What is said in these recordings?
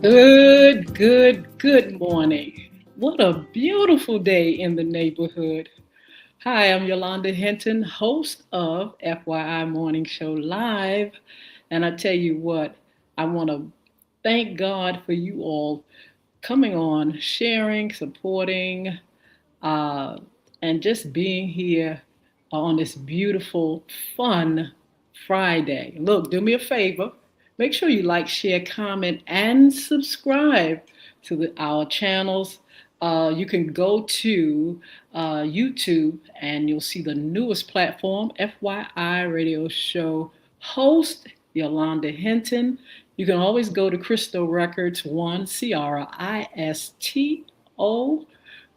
Good morning. What a beautiful day in the neighborhood. Hi, I'm Yolanda Hinton, host of FYI Morning Show Live. And I tell you what, I want to thank God for you all coming on, sharing, supporting, uh, and just being here on this beautiful, fun Friday. Look, do me a favor. Make sure you like, share, comment, and subscribe to our channels. You can go to YouTube and you'll see the newest platform, FYI Radio Show host Yolanda Hinton. You can always go to Crystal Records 1, Cristo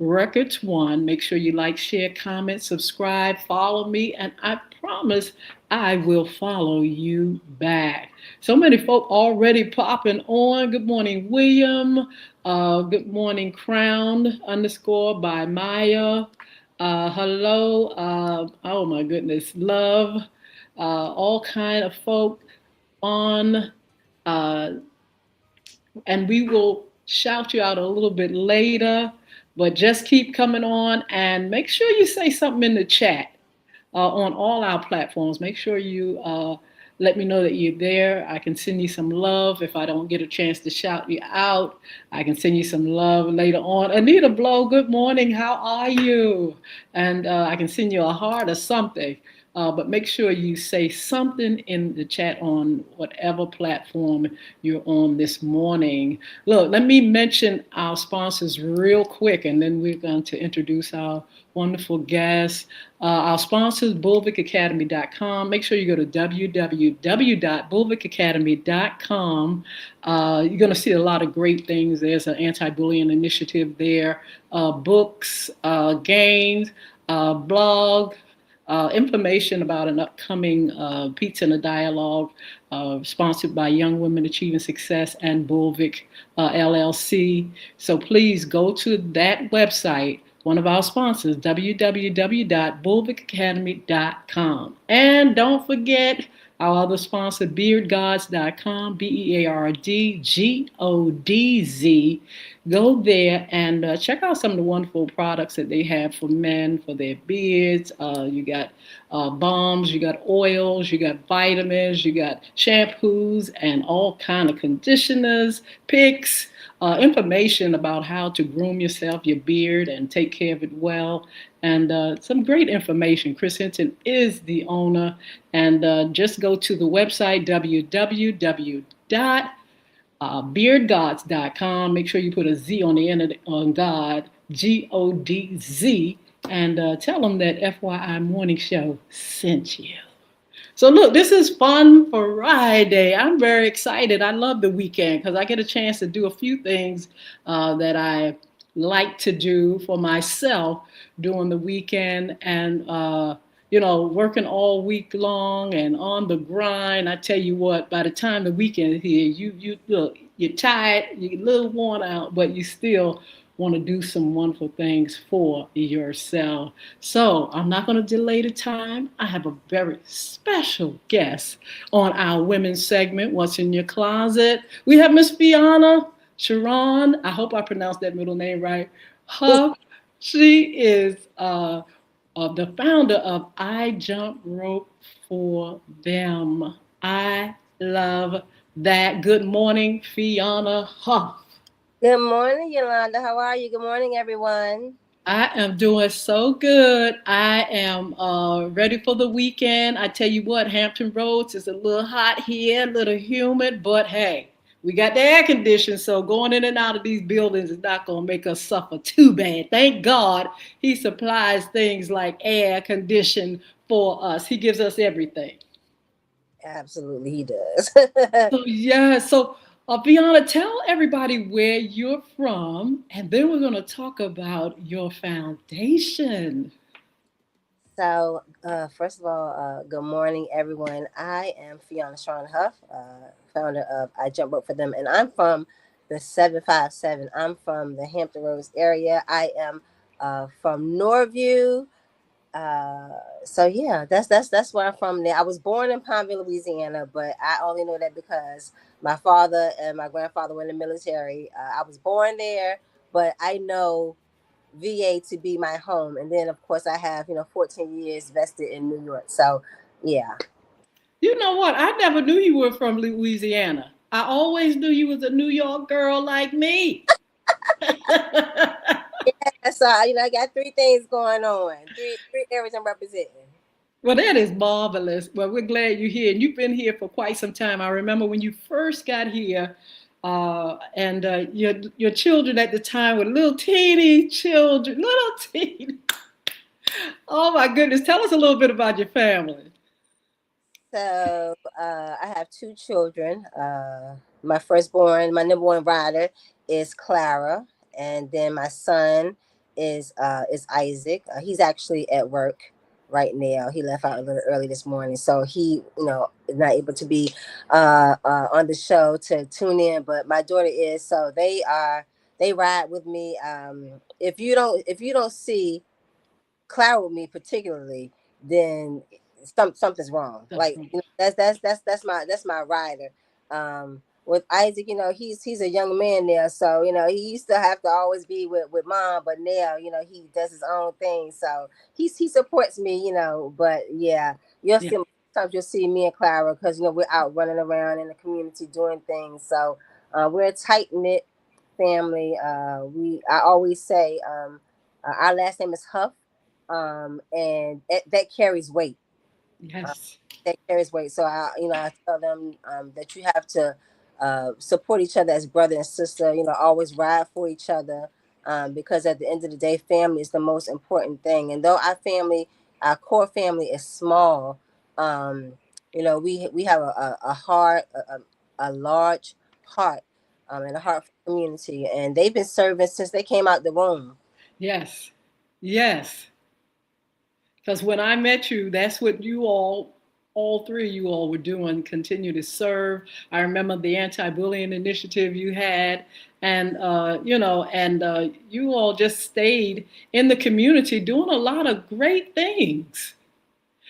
Records One. Make sure you like, share, comment, subscribe, follow me, and I promise I will follow you back. So many folk already popping on. Good morning, William. Good morning, Crown underscore by Maya. Hello. Oh my goodness, love. All kind of folk on. Uh, and we will shout you out a little bit later. But just keep coming on and make sure you say something in the chat on all our platforms. Make sure you let me know that you're there. I can send you some love if I don't get a chance to shout you out. I can send you some love later on. Anita Blow, good morning. How are you? And I can send you a heart or something. But make sure you say something in the chat on whatever platform you're on this morning. Look, let me mention our sponsors real quick, and then we're going to introduce our wonderful guests. Our sponsors, BulvickAcademy.com. Make sure you go to www.bulvickacademy.com. You're going to see a lot of great things. There's an anti-bullying initiative there, books, games, blog, information about an upcoming Pizza and a Dialogue sponsored by Young Women Achieving Success and Bulvick LLC. So please go to that website, one of our sponsors, www.bulvickacademy.com. And don't forget our other sponsor, beardgods.com, BeardGodz. Go there and check out some of the wonderful products that they have for men, for their beards. You got balms, you got oils, you got vitamins, you got shampoos, and all kind of conditioners, picks, information about how to groom yourself, your beard, and take care of it well. And some great information. Chris Hinton is the owner. And just go to the website, www.beardgods.com. Make sure you put a Z on the end of on God, Godz, and tell them that FYI Morning Show sent you. So look, this is Fun Friday. I'm very excited. I love the weekend because I get a chance to do a few things that I like to do for myself during the weekend, and working all week long and on the grind. I tell you what, by the time the weekend is here, you look, you're tired, you're a little worn out, but you still want to do some wonderful things for yourself. So I'm not going to delay the time. I have a very special guest on our women's segment, What's in Your Closet. We have Miss Fiona Sharon. I hope I pronounced that middle name right. Huff. She is the founder of I Jump Rope for Them. I love that. Good morning, Fiona Huff. Good morning, Yolanda. How are you? Good morning, everyone. I am doing so good. I am ready for the weekend. I tell you what, Hampton Roads is a little hot here, a little humid, but hey, we got the air conditioning, so going in and out of these buildings is not going to make us suffer too bad. Thank God he supplies things like air condition for us. He gives us everything. Absolutely, he does. So Fiona, tell everybody where you're from, and then we're going to talk about your foundation. First of all, good morning, everyone. I am Fiona Shawn Huff, founder of I Jump Rope for Them, and I'm from the 757. I'm from the Hampton Roads area. I am from Norview, Uh, so yeah, that's where I'm from. There, I was born in Pineville, Louisiana, but I only know that because my father and my grandfather were in the military. I was born there, but I know VA to be my home, and then of course I have 14 years vested in New York. So yeah. You know what? I never knew you were from Louisiana. I always knew you was a New York girl like me. Yeah, so I got three things going on, three areas I'm representing. Well, that is marvelous. Well, we're glad you're here, and you've been here for quite some time. I remember when you first got here, and your children at the time were little teeny children, little teeny. Oh my goodness! Tell us a little bit about your family. So I have two children. My firstborn, my number one rider, is Clara, and then my son is Isaac. He's actually at work right now. He left out a little early this morning, so he is not able to be on the show to tune in. But my daughter is. So they ride with me. If you don't see Cloud with me particularly, then something's wrong. That's Like that's my rider. With Isaac, he's a young man now, so he used to have to always be with mom, but now he does his own thing, so he supports me, But yeah, you'll yeah, see sometimes you'll see me and Clara because we're out running around in the community doing things. So we're a tight knit family. I always say our last name is Huff, and that carries weight. Uh, yes, that carries weight. So I tell them that you have to support each other as brother and sister. Always ride for each other, because at the end of the day, family is the most important thing. And though our core family is small, um, we have a heart, a large heart, and a heart for community. And they've been serving since they came out the womb. yes, yes. Because when I met you, that's what all three of you all were doing, continue to serve. I remember the anti-bullying initiative you had, and you all just stayed in the community doing a lot of great things.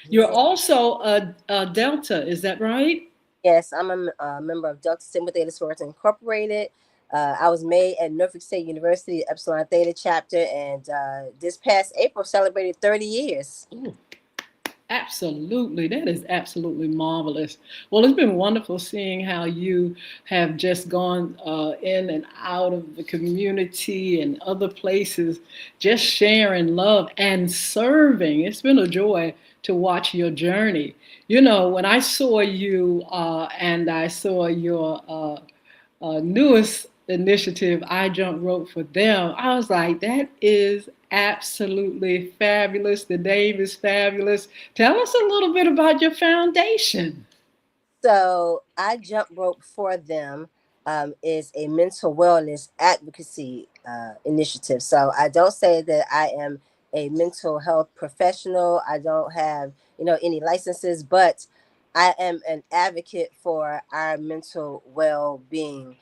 You're Yeah. also a Delta, is that right? Yes, I'm a member of Delta Sigma Theta Sorority Incorporated. I was made at Norfolk State University Epsilon Theta chapter, and this past April celebrated 30 years. Ooh, absolutely. That is absolutely marvelous. Well, it's been wonderful seeing how you have just gone in and out of the community and other places, just sharing love and serving. It's been a joy to watch your journey. When I saw you and I saw your newest initiative, I Jump Rope for Them, I was like, that is absolutely fabulous. The name is fabulous. Tell us a little bit about your foundation. So I jump rope for them is a mental wellness advocacy initiative. So I don't say that I am a mental health professional. I don't have any licenses, but I am an advocate for our mental well being.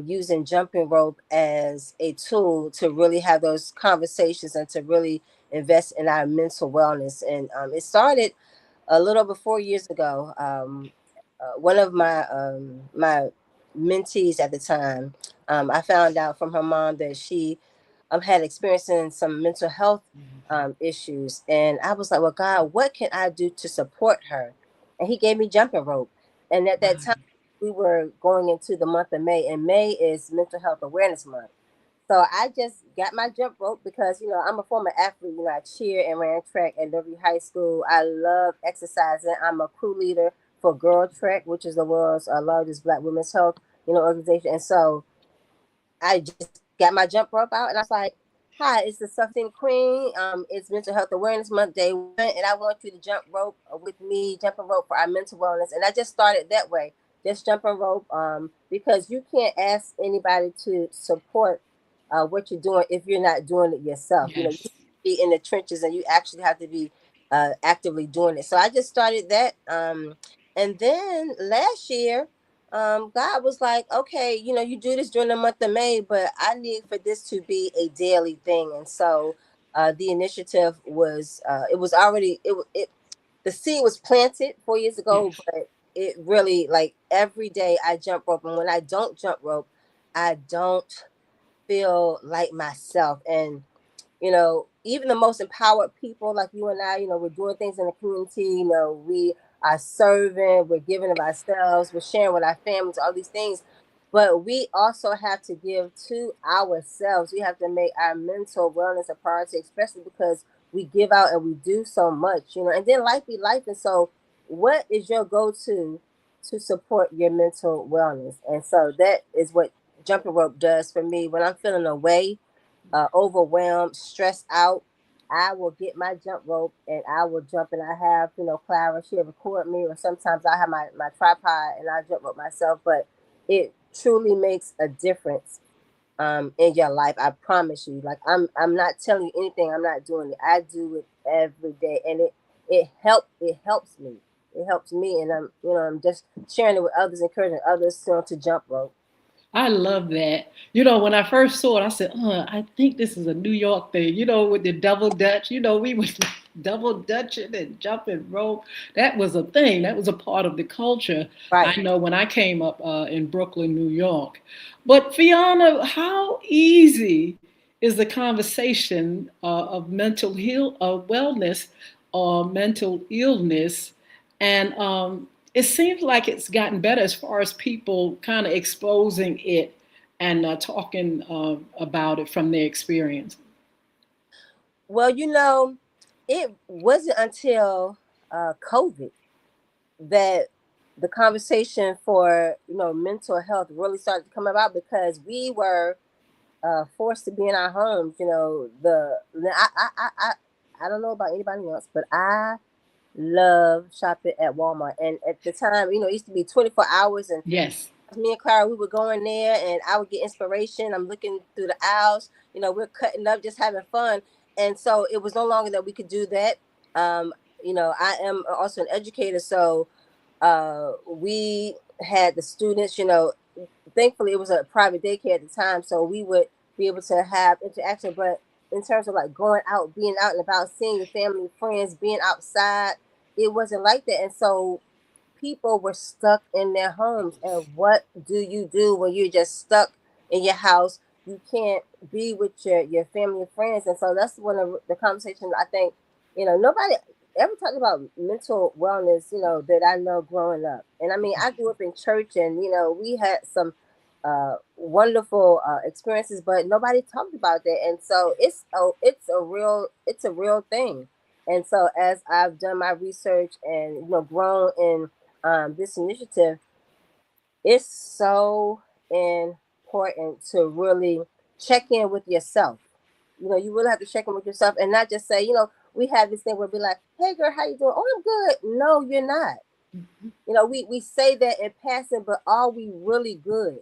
Using jumping rope as a tool to really have those conversations and to really invest in our mental wellness. And it started a little over 4 years ago. One of my mentees at the time, I found out from her mom that she had experiencing some mental health issues, and I was like, "Well, God, what can I do to support her?" And He gave me jumping rope, and at that time we were going into the month of May, and May is Mental Health Awareness Month. So I just got my jump rope because I'm a former athlete. I cheer and ran track at Liberty High School. I love exercising. I'm a crew leader for Girl Trek, which is the world's largest Black women's health organization. And so I just got my jump rope out, and I was like, "Hi, it's the Suffering Queen. It's Mental Health Awareness Month, day one, and I want you to jump rope with me, jumping rope for our mental wellness." And I just started that way, just jumping rope, because you can't ask anybody to support what you're doing if you're not doing it yourself. You Yes. have to be in the trenches, and you actually have to be actively doing it. So I just started that, and then last year God was like, okay, you do this during the month of May, but I need for this to be a daily thing. And so The initiative was it was already it the seed was planted 4 years ago, Yes. but it really, like, every day I jump rope, and when I don't jump rope, I don't feel like myself. And even the most empowered people like you and I, we're doing things in the community, we are serving, we're giving of ourselves, we're sharing with our families, all these things. But we also have to give to ourselves. We have to make our mental wellness a priority, especially because we give out and we do so much, and then life be life. And so, what is your go to support your mental wellness? And so, that is what jumping rope does for me when I'm feeling away, overwhelmed, stressed out. I will get my jump rope and I will jump. And I have, Clara, she'll record me, or sometimes I have my tripod and I jump rope myself. But it truly makes a difference in your life. I promise you. Like, I'm not telling you anything. I'm not doing it. I do it every day, and it helps me. It helps me, and I'm just sharing it with others, encouraging others to jump rope. I love that. When I first saw it, I said, I think this is a New York thing, with the double dutch. We was like double dutching and jumping rope. That was a thing. That was a part of the culture. Right. I know when I came up in Brooklyn, New York. But Fiona, how easy is the conversation of mental wellness or mental illness? And it seems like it's gotten better as far as people kind of exposing it and talking about it from their experience. Well, it wasn't until COVID that the conversation for mental health really started to come about, because we were forced to be in our homes. I don't know about anybody else, but I love shopping at Walmart. And at the time, it used to be 24 hours, and Yes. me and Clara, we would go in there and I would get inspiration. I'm looking through the aisles, we're cutting up, just having fun. And so it was no longer that we could do that. Um, I am also an educator, so we had the students, thankfully it was a private daycare at the time, so we would be able to have interaction. But in terms of like going out, being out and about, seeing your family, friends, being outside, it wasn't like that. And so people were stuck in their homes. And what do you do when you're just stuck in your house? You can't be with your family and friends. And so that's one of the conversations I think, nobody ever talked about mental wellness, that I know growing up. And I mean, I grew up in church, and we had some wonderful experiences, but nobody talked about that. And so it's a real thing. And so as I've done my research and grown in this initiative, it's so important to really check in with yourself. You really have to check in with yourself and not just say, we have this thing where we like, hey girl, how you doing? Oh, I'm good. No, you're not. We say that in passing, but are we really good?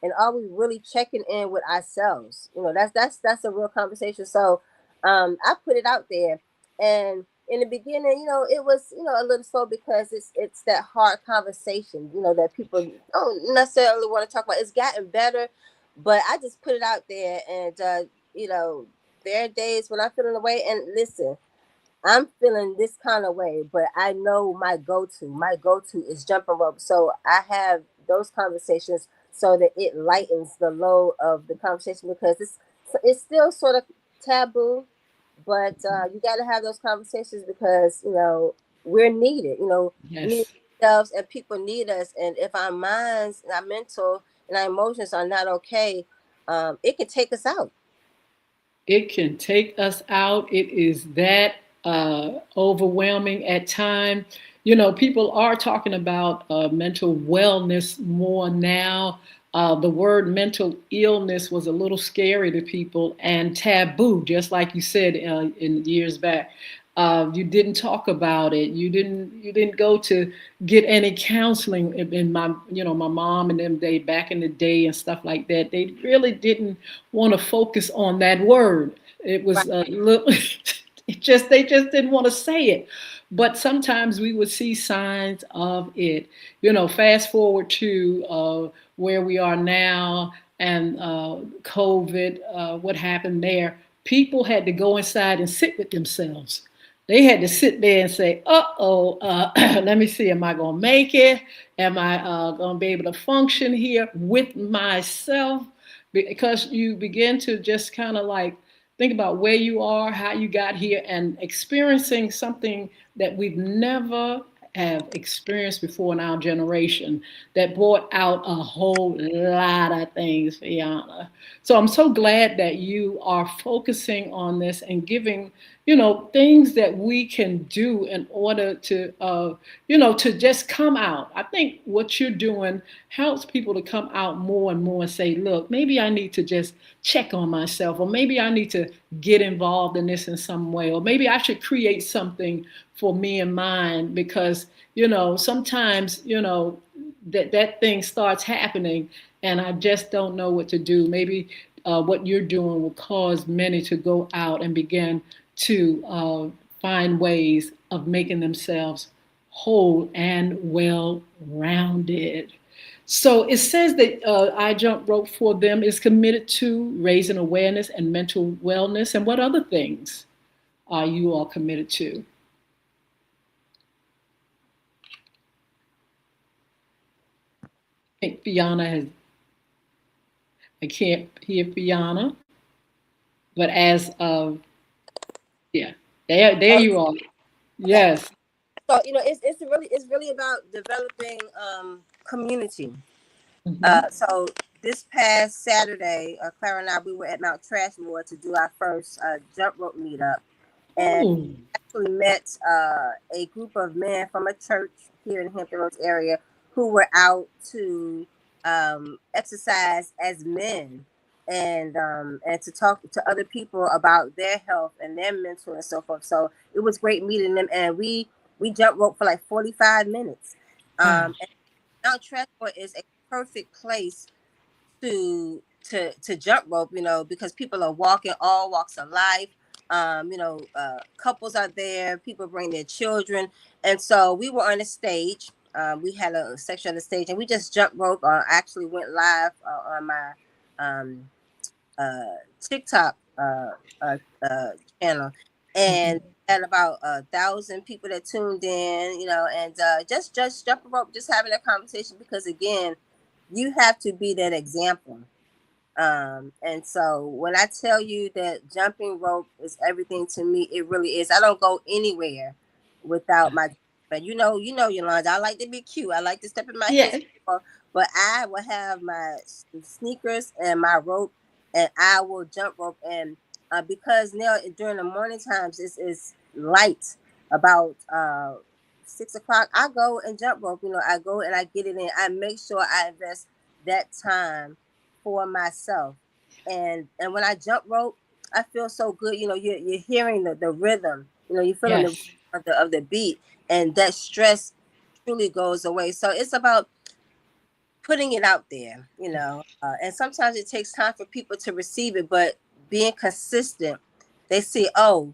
And are we really checking in with ourselves? That's a real conversation. So I put it out there. And in the beginning, it was, a little slow, because it's that hard conversation, that people don't necessarily want to talk about. It's gotten better, but I just put it out there. And you know, there are days when I'm feeling away, and listen, I'm feeling this kind of way, but I know my go-to. My go-to is jumping rope. So I have those conversations so that it lightens the load of the conversation, because it's still sort of taboo, but you got to have those conversations, because we're needed. We need Yes. ourselves, and people need us. And if our minds, and our mental, and our emotions are not okay, it can take us out. It can take us out. It is that overwhelming at time. People are talking about mental wellness more now. The word mental illness was a little scary to people and taboo, just like you said in years back. You didn't talk about it. You didn't go to get any counseling. In my mom and them day back in the day and stuff like that. They really didn't want to focus on that word. It was a little. They just didn't want to say it. But sometimes we would see signs of it. Fast forward to where we are now and COVID, what happened there. people had to go inside and sit with themselves. They had to sit there and say, "Uh-oh, let me see. Am I gonna make it? Am I gonna be able to function here with myself?" Because you begin to just kind of like think about where you are, how you got here, and experiencing something that we've never have experienced before in our generation that brought out a whole lot of things, Fiona. So I'm so glad that you are focusing on this and giving, things that we can do in order to, to just come out. I think what you're doing helps people to come out more and more and say, look, maybe I need to just check on myself, or maybe I need to get involved in this in some way, or maybe I should create something for me and mine because, sometimes, that thing starts happening and I just don't know what to do. Maybe what you're doing will cause many to go out and begin to find ways of making themselves whole and well rounded. So it says that I Jump Rope for them is committed to raising awareness and mental wellness. And what other things are you all committed to? I think Fiona has, I can't hear Fiona, but as of, yeah, there Oh, you are. okay. Yes. So it's really about developing community. Hmm. So this past Saturday, Clara and I, we were at Mount Trashmore to do our first jump rope meetup, and Oh, we met a group of men from a church here in Hampton Roads area who were out to exercise as men and to talk to other people about their health and their mental and so forth. So it was great meeting them, and we jump rope for like 45 minutes. wow. And Mount Trashmore is a perfect place to jump rope, because people are walking all walks of life. Couples are there, people bring their children, and so we were on a stage. We had a section on the stage, and we just jump rope. Actually went live on my um, TikTok channel, and Mhm. had about 1,000 people that tuned in, and just jump rope, just having a conversation because again, you have to be that example. And so when I tell you that jumping rope is everything to me, it really is. I don't go anywhere without my, but Yolanda, I like to be cute. I like to step in my heels, Yeah. but I will have my sneakers and my rope, and I will jump rope. And because now during the morning times, it's light about 6 o'clock. I go and jump rope. I go and I get it in. I make sure I invest that time for myself. And when I jump rope, I feel so good. You're hearing the rhythm. You're feeling the Yes. of the beat, and that stress truly goes away. So it's about putting it out there. And sometimes it takes time for people to receive it, but being consistent, they see, oh,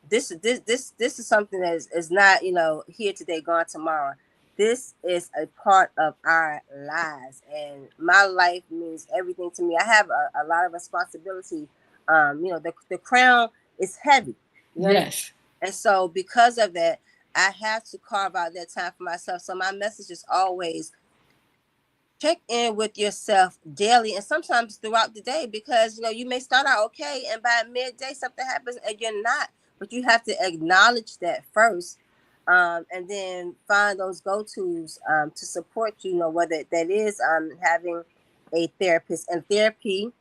this is something that is not here today, gone tomorrow. This is a part of our lives, and my life means everything to me. I have a lot of responsibility. The crown is heavy. You understand? Yes. And so because of that, I have to carve out that time for myself. So my message is always check in with yourself daily and sometimes throughout the day, because you may start out okay and by midday something happens and you're not, but you have to acknowledge that first, and then find those go-to's to support you, whether that is having a therapist. And therapy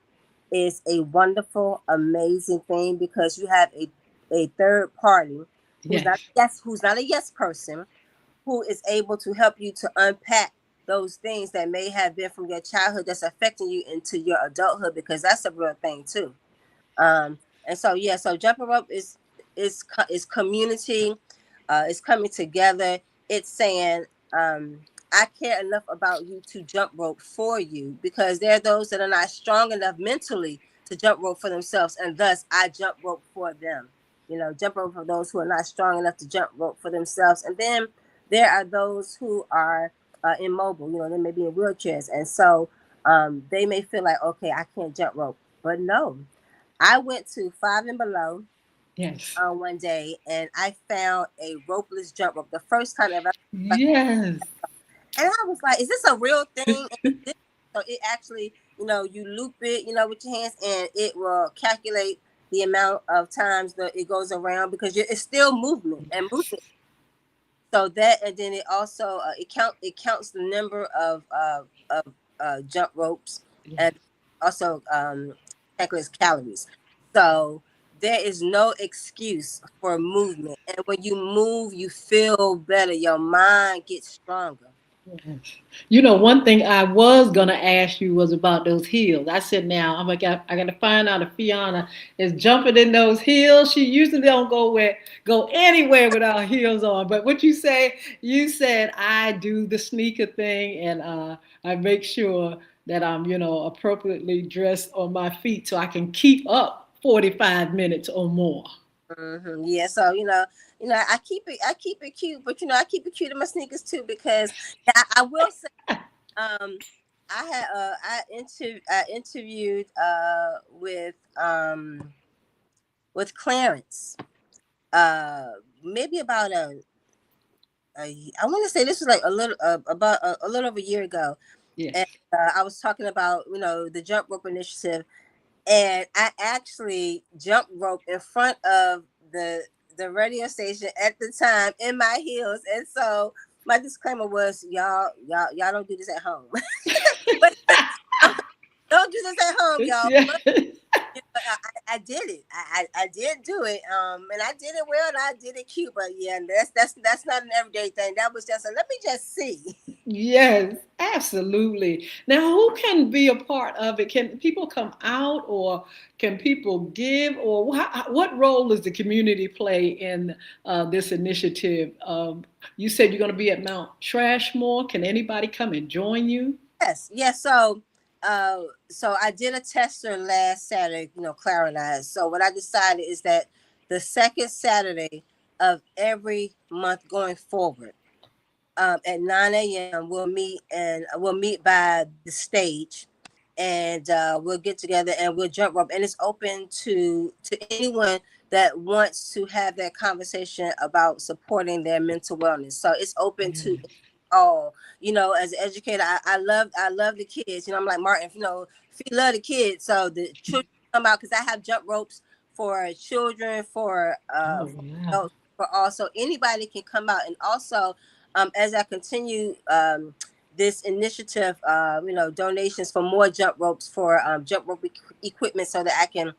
is a wonderful, amazing thing because you have a third party Yes. who's not a yes person, who is able to help you to unpack those things that may have been from your childhood that's affecting you into your adulthood, because that's a real thing too. And so yeah, so jumping rope is community. It's coming together. It's saying, I care enough about you to jump rope for you, because there are those that are not strong enough mentally to jump rope for themselves, and thus I jump rope for them. Jump rope for those who are not strong enough to jump rope for themselves, and then there are those who are immobile. They may be in wheelchairs, and so they may feel like, okay, I can't jump rope, but no, I went to Five and Below Yes. one day, and I found a ropeless jump rope. The first time ever, like, Yes. and I was like, "Is this a real thing?" And it did. So it actually, you loop it, with your hands, and it will calculate the amount of times that it goes around because it's still movement and movement. So that, and then it also it counts the number of jump ropes, Yes. and also calculates calories. So there is no excuse for movement, and when you move, you feel better. Your mind gets stronger. Yes. One thing I was gonna ask you was about those heels. I said, now I gotta find out if Fiona is jumping in those heels. She usually don't go anywhere without heels on. But what you said I do the sneaker thing, and I make sure that I'm appropriately dressed on my feet so I can keep up 45 minutes or more. Yeah, so I keep it cute, but I keep it cute in my sneakers too because I will say, um, I interviewed with Clarence, uh, maybe about I want to say this was like a little over a year ago, Yes. and I was talking about the jump rope initiative, and I actually jump rope in front of the radio station at the time in my heels, and so my disclaimer was, y'all don't do this at home. But don't do this at home, y'all. Yes. But I did it. I did do it. And I did it well, and I did it cute. But yeah, that's not an everyday thing. That was just a let me just see. Yes, absolutely. Now, who can be a part of it? Can people come out, or can people give, or what role does the community play in this initiative? You said you're going to be at Mount Trashmore. Can anybody come and join you? Yes, yes. So I did a tester last Saturday. Clara and I. So what I decided is that the second Saturday of every month going forward, at 9 a.m. we'll meet by the stage, and we'll get together and we'll jump rope, and it's open to anyone that wants to have that conversation about supporting their mental wellness. So it's open to all. As an educator, I love the kids. I'm like Martin. If you love the kids, so the children come out because I have jump ropes for children, Oh, for yeah. adults, for all. So anybody can come out, and also as I continue this initiative, donations for more jump ropes for jump rope equipment so that I can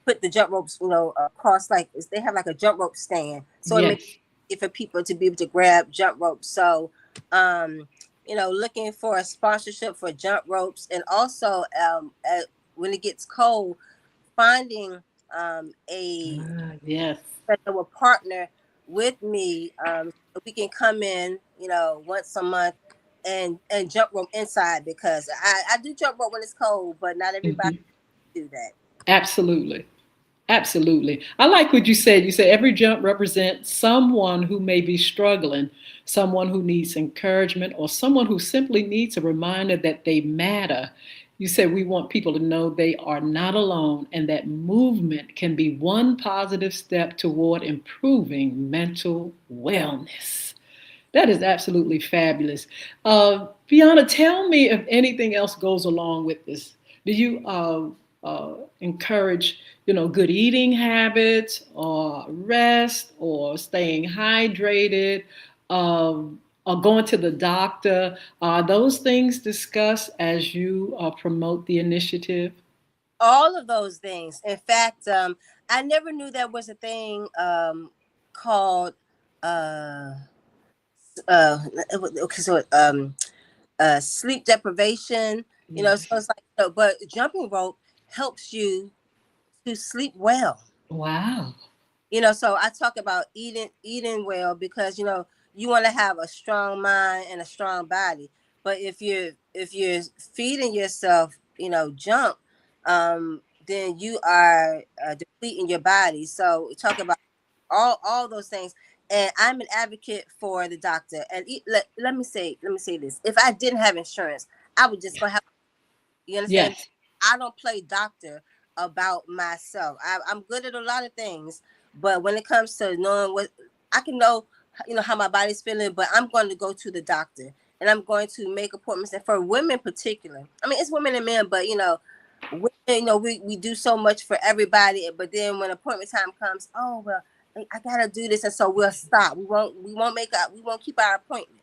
put the jump ropes, across, like they have like a jump rope stand. So it makes Yes. it for people to be able to grab jump ropes. So, looking for a sponsorship for jump ropes, and also when it gets cold, finding a Yes. that will partner with me, so we can come in, once a month and jump rope inside because I do jump rope when it's cold, but not everybody Mhm. do that. Absolutely. Absolutely. I like what you said. You said every jump represents someone who may be struggling, someone who needs encouragement, or someone who simply needs a reminder that they matter. You said we want people to know they are not alone and that movement can be one positive step toward improving mental wellness. That is absolutely fabulous. Fiona, tell me if anything else goes along with this. Do you encourage, good eating habits, or rest, or staying hydrated, or going to the doctor? Are those things discussed as you promote the initiative? All of those things. In fact, I never knew there was a thing called uh uh okay, so sleep deprivation. Yes. So it's like, but jumping rope helps you to sleep well. Wow. So I talk about eating well because you want to have a strong mind and a strong body. But if you're feeding yourself, junk, then you are depleting your body. So talk about all those things. And I'm an advocate for the doctor. And let me say this: if I didn't have insurance, I would just go have. You understand? Yes. I don't play doctor. about myself. I'm good at a lot of things, but when it comes to knowing what I can know, how my body's feeling, but I'm going to go to the doctor and I'm going to make appointments. And for women in particular, I mean, it's women and men, but women, we do so much for everybody, but then when appointment time comes, oh well, I gotta do this, and so we'll stop. We won't keep our appointment.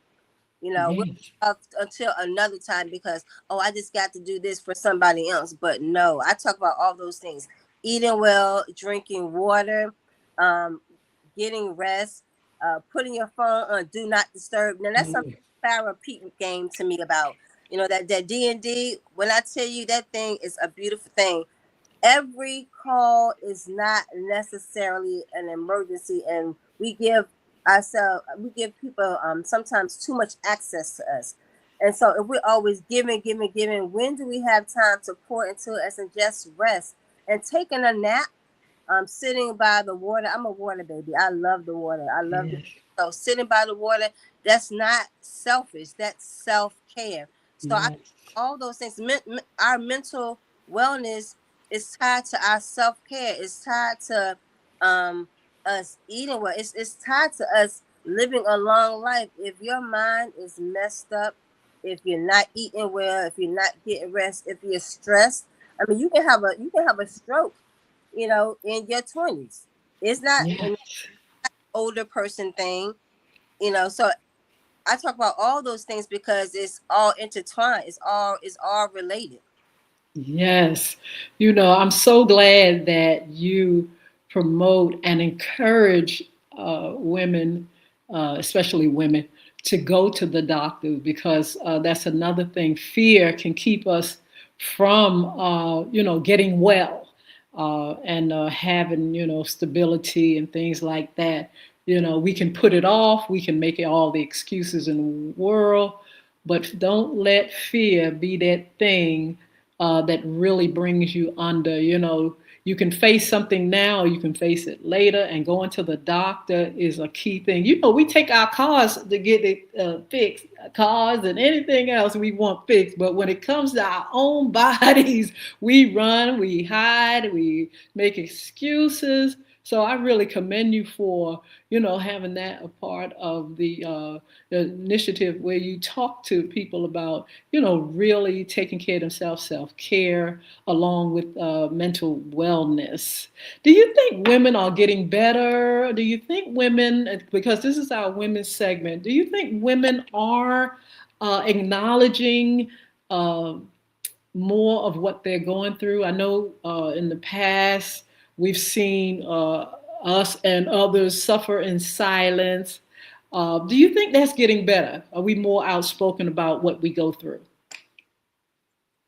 We'll Yes. up until another time because, oh, I just got to do this for somebody else. But no, I talk about all those things: eating well, drinking water, um, getting rest, putting your phone on do not disturb. Now that's something Farrah Pete game to me about. That D&D. When I tell you that thing is a beautiful thing, every call is not necessarily an emergency, and we give people sometimes too much access to us. And so if we're always giving, when do we have time to pour into us and just rest? And taking a nap, sitting by the water. I'm a water baby. I love the water. I love the Yes. So sitting by the water, that's not selfish. That's self-care. So I Yes. all those things. Our mental wellness is tied to our self-care. It's tied to um us eating well. It's tied to us living a long life. If your mind is messed up, if you're not eating well, if you're not getting rest, if you're stressed, I mean, you can have a stroke, in your 20s. It's not an Yes. older person thing. So I talk about all those things because it's all intertwined. It's all related. Yes. I'm so glad that you promote and encourage women, especially women, to go to the doctor because that's another thing. Fear can keep us from, getting well and having, stability and things like that. We can put it off, we can make it all the excuses in the world, but don't let fear be that thing that really brings you under. You can face something now, you can face it later, and going to the doctor is a key thing. We take our cars to get it fixed, cars and anything else we want fixed, but when it comes to our own bodies, we run, we hide, we make excuses. So I really commend you for, having that a part of the initiative where you talk to people about, really taking care of themselves, self-care, along with mental wellness. Do you think women are getting better? Do you think women, because this is our women's segment, do you think women are acknowledging uh, more of what they're going through? I know in the past we've seen us and others suffer in silence. Do you think that's getting better? Are we more outspoken about what we go through?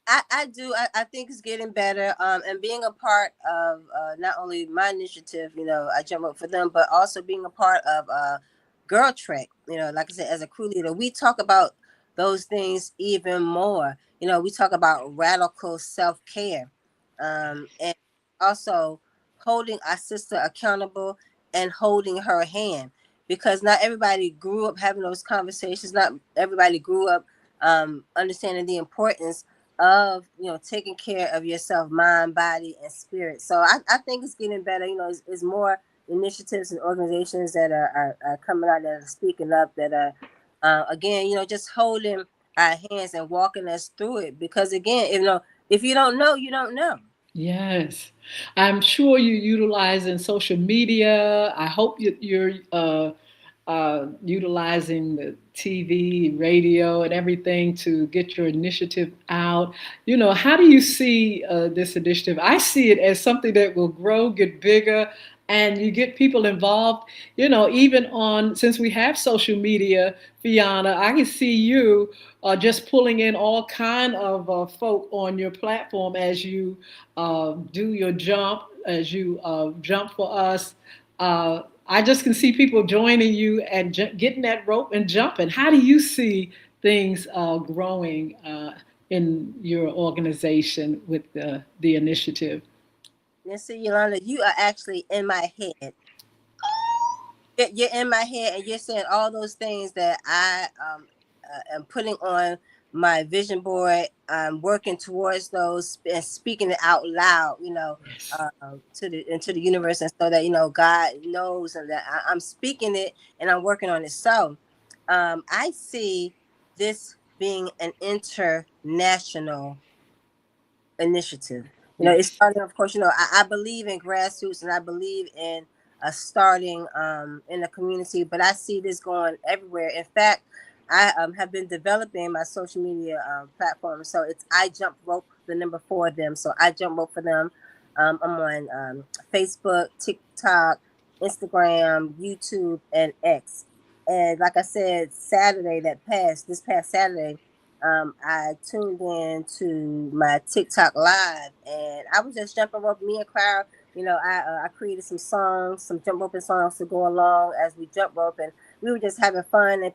I do. I think it's getting better. And being a part of not only my initiative, I jump up for them, but also being a part of Girl Trek. Like I said, as a crew leader, we talk about those things even more. We talk about radical self care, and also holding our sister accountable and holding her hand, because not everybody grew up having those conversations. Not everybody grew up understanding the importance of taking care of yourself, mind, body, and spirit. So I think it's getting better. It's more initiatives and organizations that are coming out, that are speaking up, that are again, just holding our hands and walking us through it. Because again, if you don't know, you don't know. Yes, I'm sure you're utilizing social media. I hope you're utilizing the TV, radio, and everything to get your initiative out. How do you see this initiative? I see it as something that will grow, get bigger, and you get people involved. Even since we have social media, Fiona, I can see you just pulling in all kind of folk on your platform as you do your jump, as you jump for us. I just can see people joining you and getting that rope and jumping. How do you see things growing in your organization with the initiative? And see, Yolanda, you are actually in my head. You're in my head, and you're saying all those things that I am putting on my vision board. I'm working towards those and speaking it out loud, Yes. to the into the universe, and so that God knows, and that I'm speaking it and I'm working on it. So, I see this being an international initiative. It's Yes. starting, of course. I believe in grassroots, and I believe in starting in the community, but I see this going everywhere. In fact, I have been developing my social media platform. So it's I Jump Rope, the number four of them. So I Jump Rope for them. I'm on Facebook, TikTok, Instagram, YouTube, and X. And like I said, this past Saturday, I tuned in to my TikTok live, and I was just jumping rope. Me and Clara, I created some songs, some jump roping songs to go along as we jump rope, and we were just having fun. And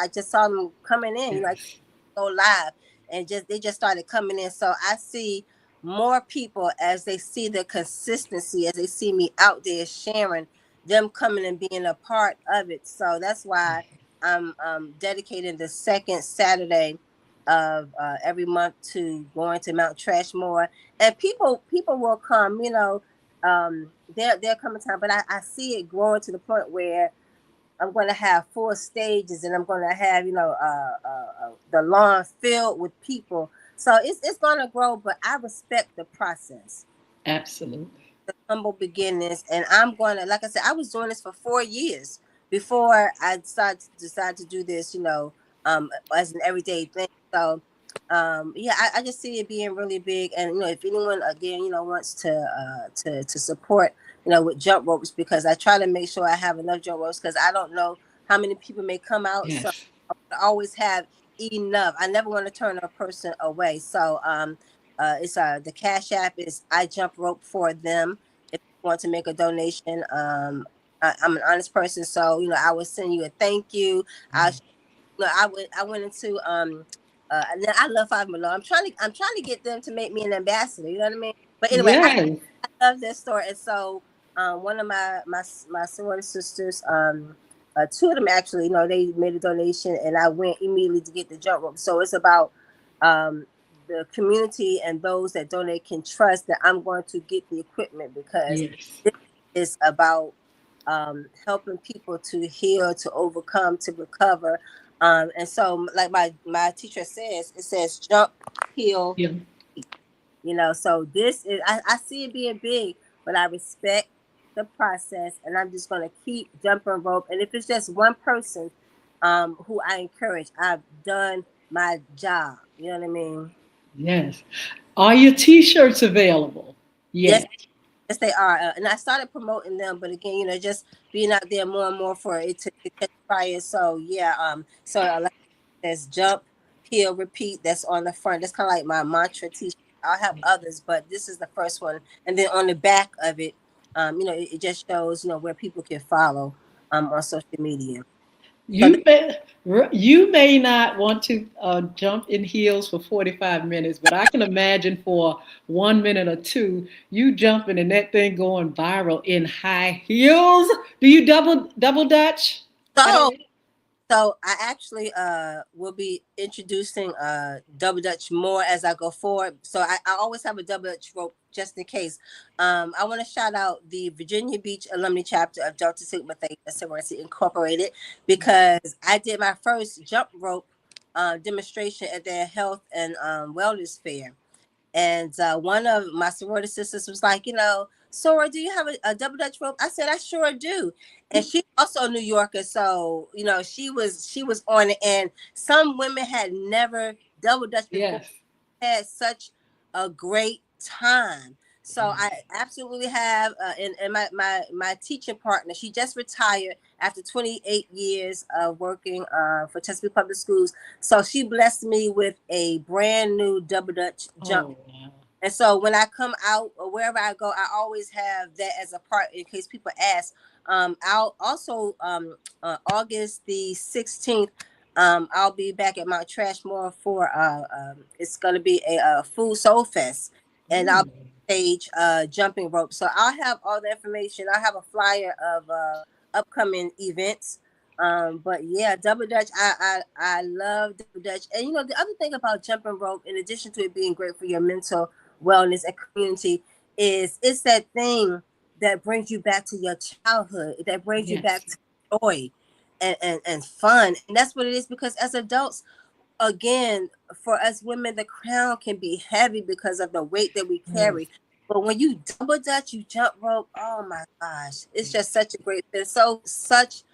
I just saw them coming in. I Yes. go live, and they just started coming in. So I see more people as they see the consistency, as they see me out there sharing, them coming and being a part of it. So that's why I'm dedicating the second Saturday of every month to going to Mount Trashmore, and people will come. They're coming time, but I see it growing to the point where I'm going to have 4 stages, and I'm going to have the lawn filled with people. So it's going to grow, but I respect the process, Absolutely. the humble beginnings. And I'm going to, like I said, I was doing this for 4 years before I decided to do this, as an everyday thing. So, yeah, I just see it being really big. And, if anyone, again, wants to support, with jump ropes, because I try to make sure I have enough jump ropes, because I don't know how many people may come out. So Yes. I always have enough. I never want to turn a person away. So, it's the Cash App is I Jump Rope for them. If you want to make a donation, I'm an honest person, so I will send you a thank you. I, I went into and then I love Five Below. I'm trying to get them to make me an ambassador. You know what I mean? But anyway, Yes. I love this story, and so one of my sorority sisters, two of them actually, they made a donation, and I went immediately to get the jump rope. So it's about um, the community and those that donate can trust that I'm going to get the equipment, because Yes. this is about helping people to heal, to overcome, to recover. And so, like my teacher says, it says jump, heal, Yeah. so this is, I see it being big, but I respect the process, and I'm just going to keep jumping rope. And if it's just one person who I encourage, I've done my job. You know what I mean? Yes. Are your t-shirts available? Yes, Yes. yes, they are. And I started promoting them, but again, just being out there more and more for it to catch fire. So yeah, like there's jump, heal, repeat. That's on the front. That's kind of like my mantra T-shirt. I'll have others, but this is the first one. And then on the back of it, it just shows where people can follow on social media. So You may, you may not want to jump in heels for 45 minutes, but I can imagine for 1 minute or two, you jumping and that thing going viral in high heels. Do you double dutch at so all? So I actually will be introducing double dutch more as I go forward. So I always have a double dutch rope just in case. I want to shout out the Virginia Beach alumni chapter of Delta Sigma Theta Sorority Incorporated, because I did my first jump rope demonstration at their health and wellness fair. And one of my sorority sisters was like, Sora, do you have a double dutch rope? I said, I sure do. And she's also a New Yorker, so she was on it. And some women had never double dutch before, Yes. had such a great time. So I Yes. absolutely have, and my teaching partner, she just retired after 28 years of working for Chesapeake Public Schools. So she blessed me with a brand new double dutch jump. Oh, wow. And so when I come out or wherever I go, I always have that as a part in case people ask. I'll also August the 16th. I'll be back at Mount Trashmore for it's going to be a Food Soul Fest, and I'll Oh, stage jumping rope. So I'll have all the information. I'll have a flyer of upcoming events. But yeah, double dutch. I love double dutch. And you know, the other thing about jumping rope, in addition to it being great for your mental wellness and community, is it's that thing that brings you back to your childhood. That brings you back Yes. to joy and fun. And that's what it is, because as adults, again, for us women, the crown can be heavy because of the weight that we Mm. carry. But when you double dutch, you jump rope. Oh my gosh, it's just such a great thing. So such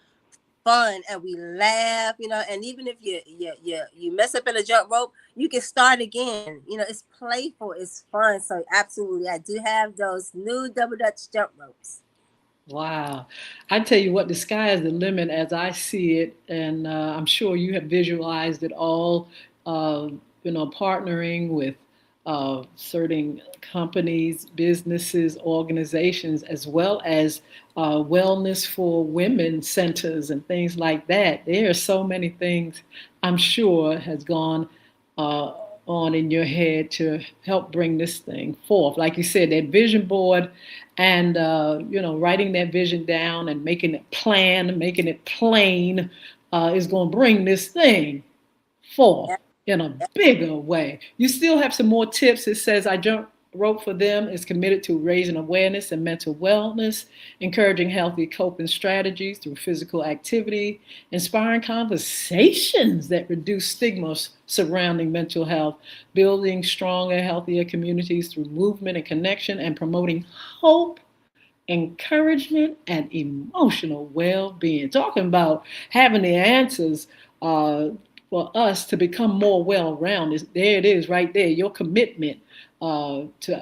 fun, and we laugh, you know. And even if you mess up in a jump rope, you can start again. You know, it's playful, it's fun. So absolutely, I do have those new double dutch jump ropes. Wow. I tell you what, the sky is the limit as I see it, and I'm sure you have visualized it all, uh, partnering with certain companies, businesses, organizations, as well as wellness for women centers and things like that. There are so many things I'm sure has gone uh, on in your head to help bring this thing forth. Like you said, that vision board and writing that vision down and making it plan, making it plain is going to bring this thing forth Yeah, in a yeah. bigger way. You still have some more tips. It says I jump rope for them is committed to raising awareness and mental wellness, encouraging healthy coping strategies through physical activity, inspiring conversations that reduce stigmas surrounding mental health, building stronger, healthier communities through movement and connection, and promoting hope, encouragement, and emotional well being. Talking about having the answers uh, for us to become more well rounded. There it is, right there. Your commitment to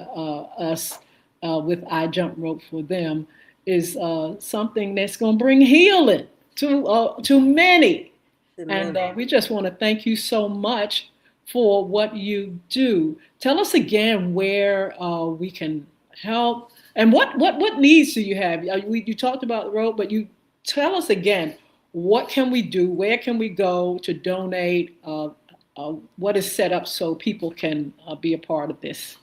us with I Jump Rope for Them is something that's going to bring healing to many. The And men. we just want to thank you so much for what you do. Tell us again where we can help and what needs do you have? You talked about the road, but you tell us again what can we do? Where can we go to donate? What is set up so people can be a part of this?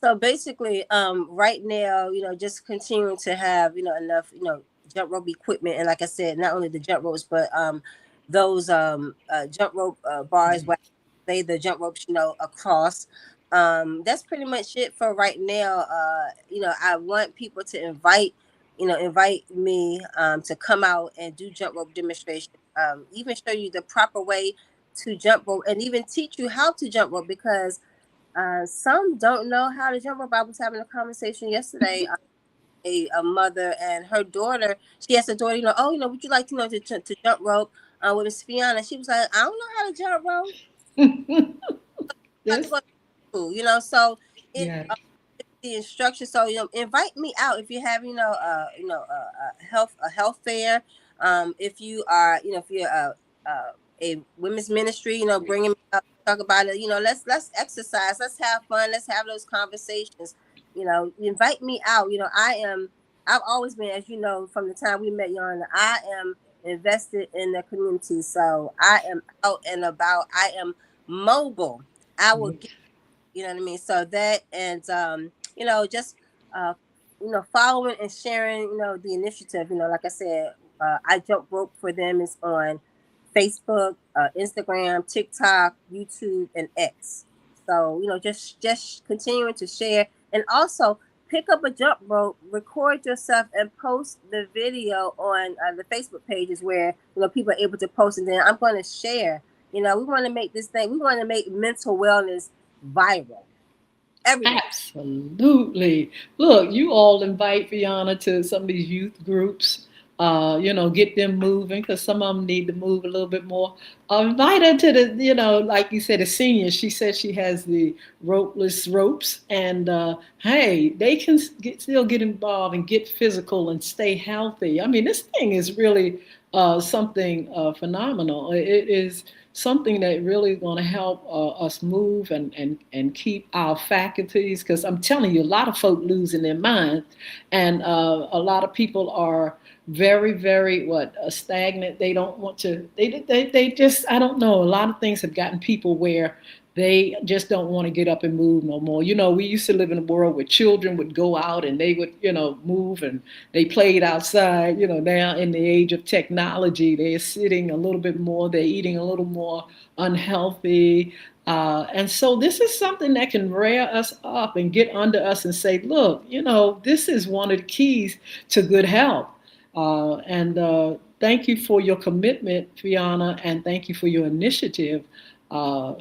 So basically, right now, you know, just continuing to have, you know, enough, you know, jump rope equipment, and like I said, not only the jump ropes, but those jump rope bars where I lay the jump ropes, you know, across. That's pretty much it for right now. You know, I want people to invite me to come out and do jump rope demonstration. Even show you the proper way to jump rope, and even teach you how to jump rope, because some don't know how to jump rope. I was having a conversation yesterday. A mother and her daughter. She asked her daughter, you know, oh, you know, would you like to know to jump rope with Miss Fiona? She was like, I don't know how to jump rope. I have to Yes. go to school, you know. So it Yeah. the instruction. So you know, invite me out if you have a health fair. If you are if you're a women's ministry, you know, bringing me out, talk about it. You know, let's exercise, let's have fun, let's have those conversations. You know, invite me out. You know, I've always been, as you know, from the time we met, Yolanda, I am invested in the community. So I am out and about. I am mobile. I will get, you know what I mean? So that, and just uh following and sharing, the initiative, like I said, I Jump Rope for Them is on Facebook, Instagram, TikTok, YouTube, and X. So, just continuing to share, and also pick up a jump rope, record yourself, and post the video on the Facebook pages where people are able to post, and then I'm going to share. We want to make this thing. We want to make mental wellness viral everywhere. Absolutely. Look, you all invite Fiona to some of these youth groups. Get them moving because some of them need to move a little bit more. Invite her to the, like you said, the seniors. She said she has the ropeless ropes, and hey, they can still get involved and get physical and stay healthy. I mean, this thing is really something phenomenal. It is something that really is going to help us move and keep our faculties, because I'm telling you, a lot of folk losing their minds, and a lot of people are very, very stagnant. They don't want to, they just, I don't know, a lot of things have gotten people where They just don't want to get up and move no more. We used to live in a world where children would go out and they would, move, and they played outside. Now in the age of technology, they're sitting a little bit more, they're eating a little more unhealthy. And so this is something that can rear us up and get under us and say, look, this is one of the keys to good health. And thank you for your commitment, Fiona, and thank you for your initiative. Uh,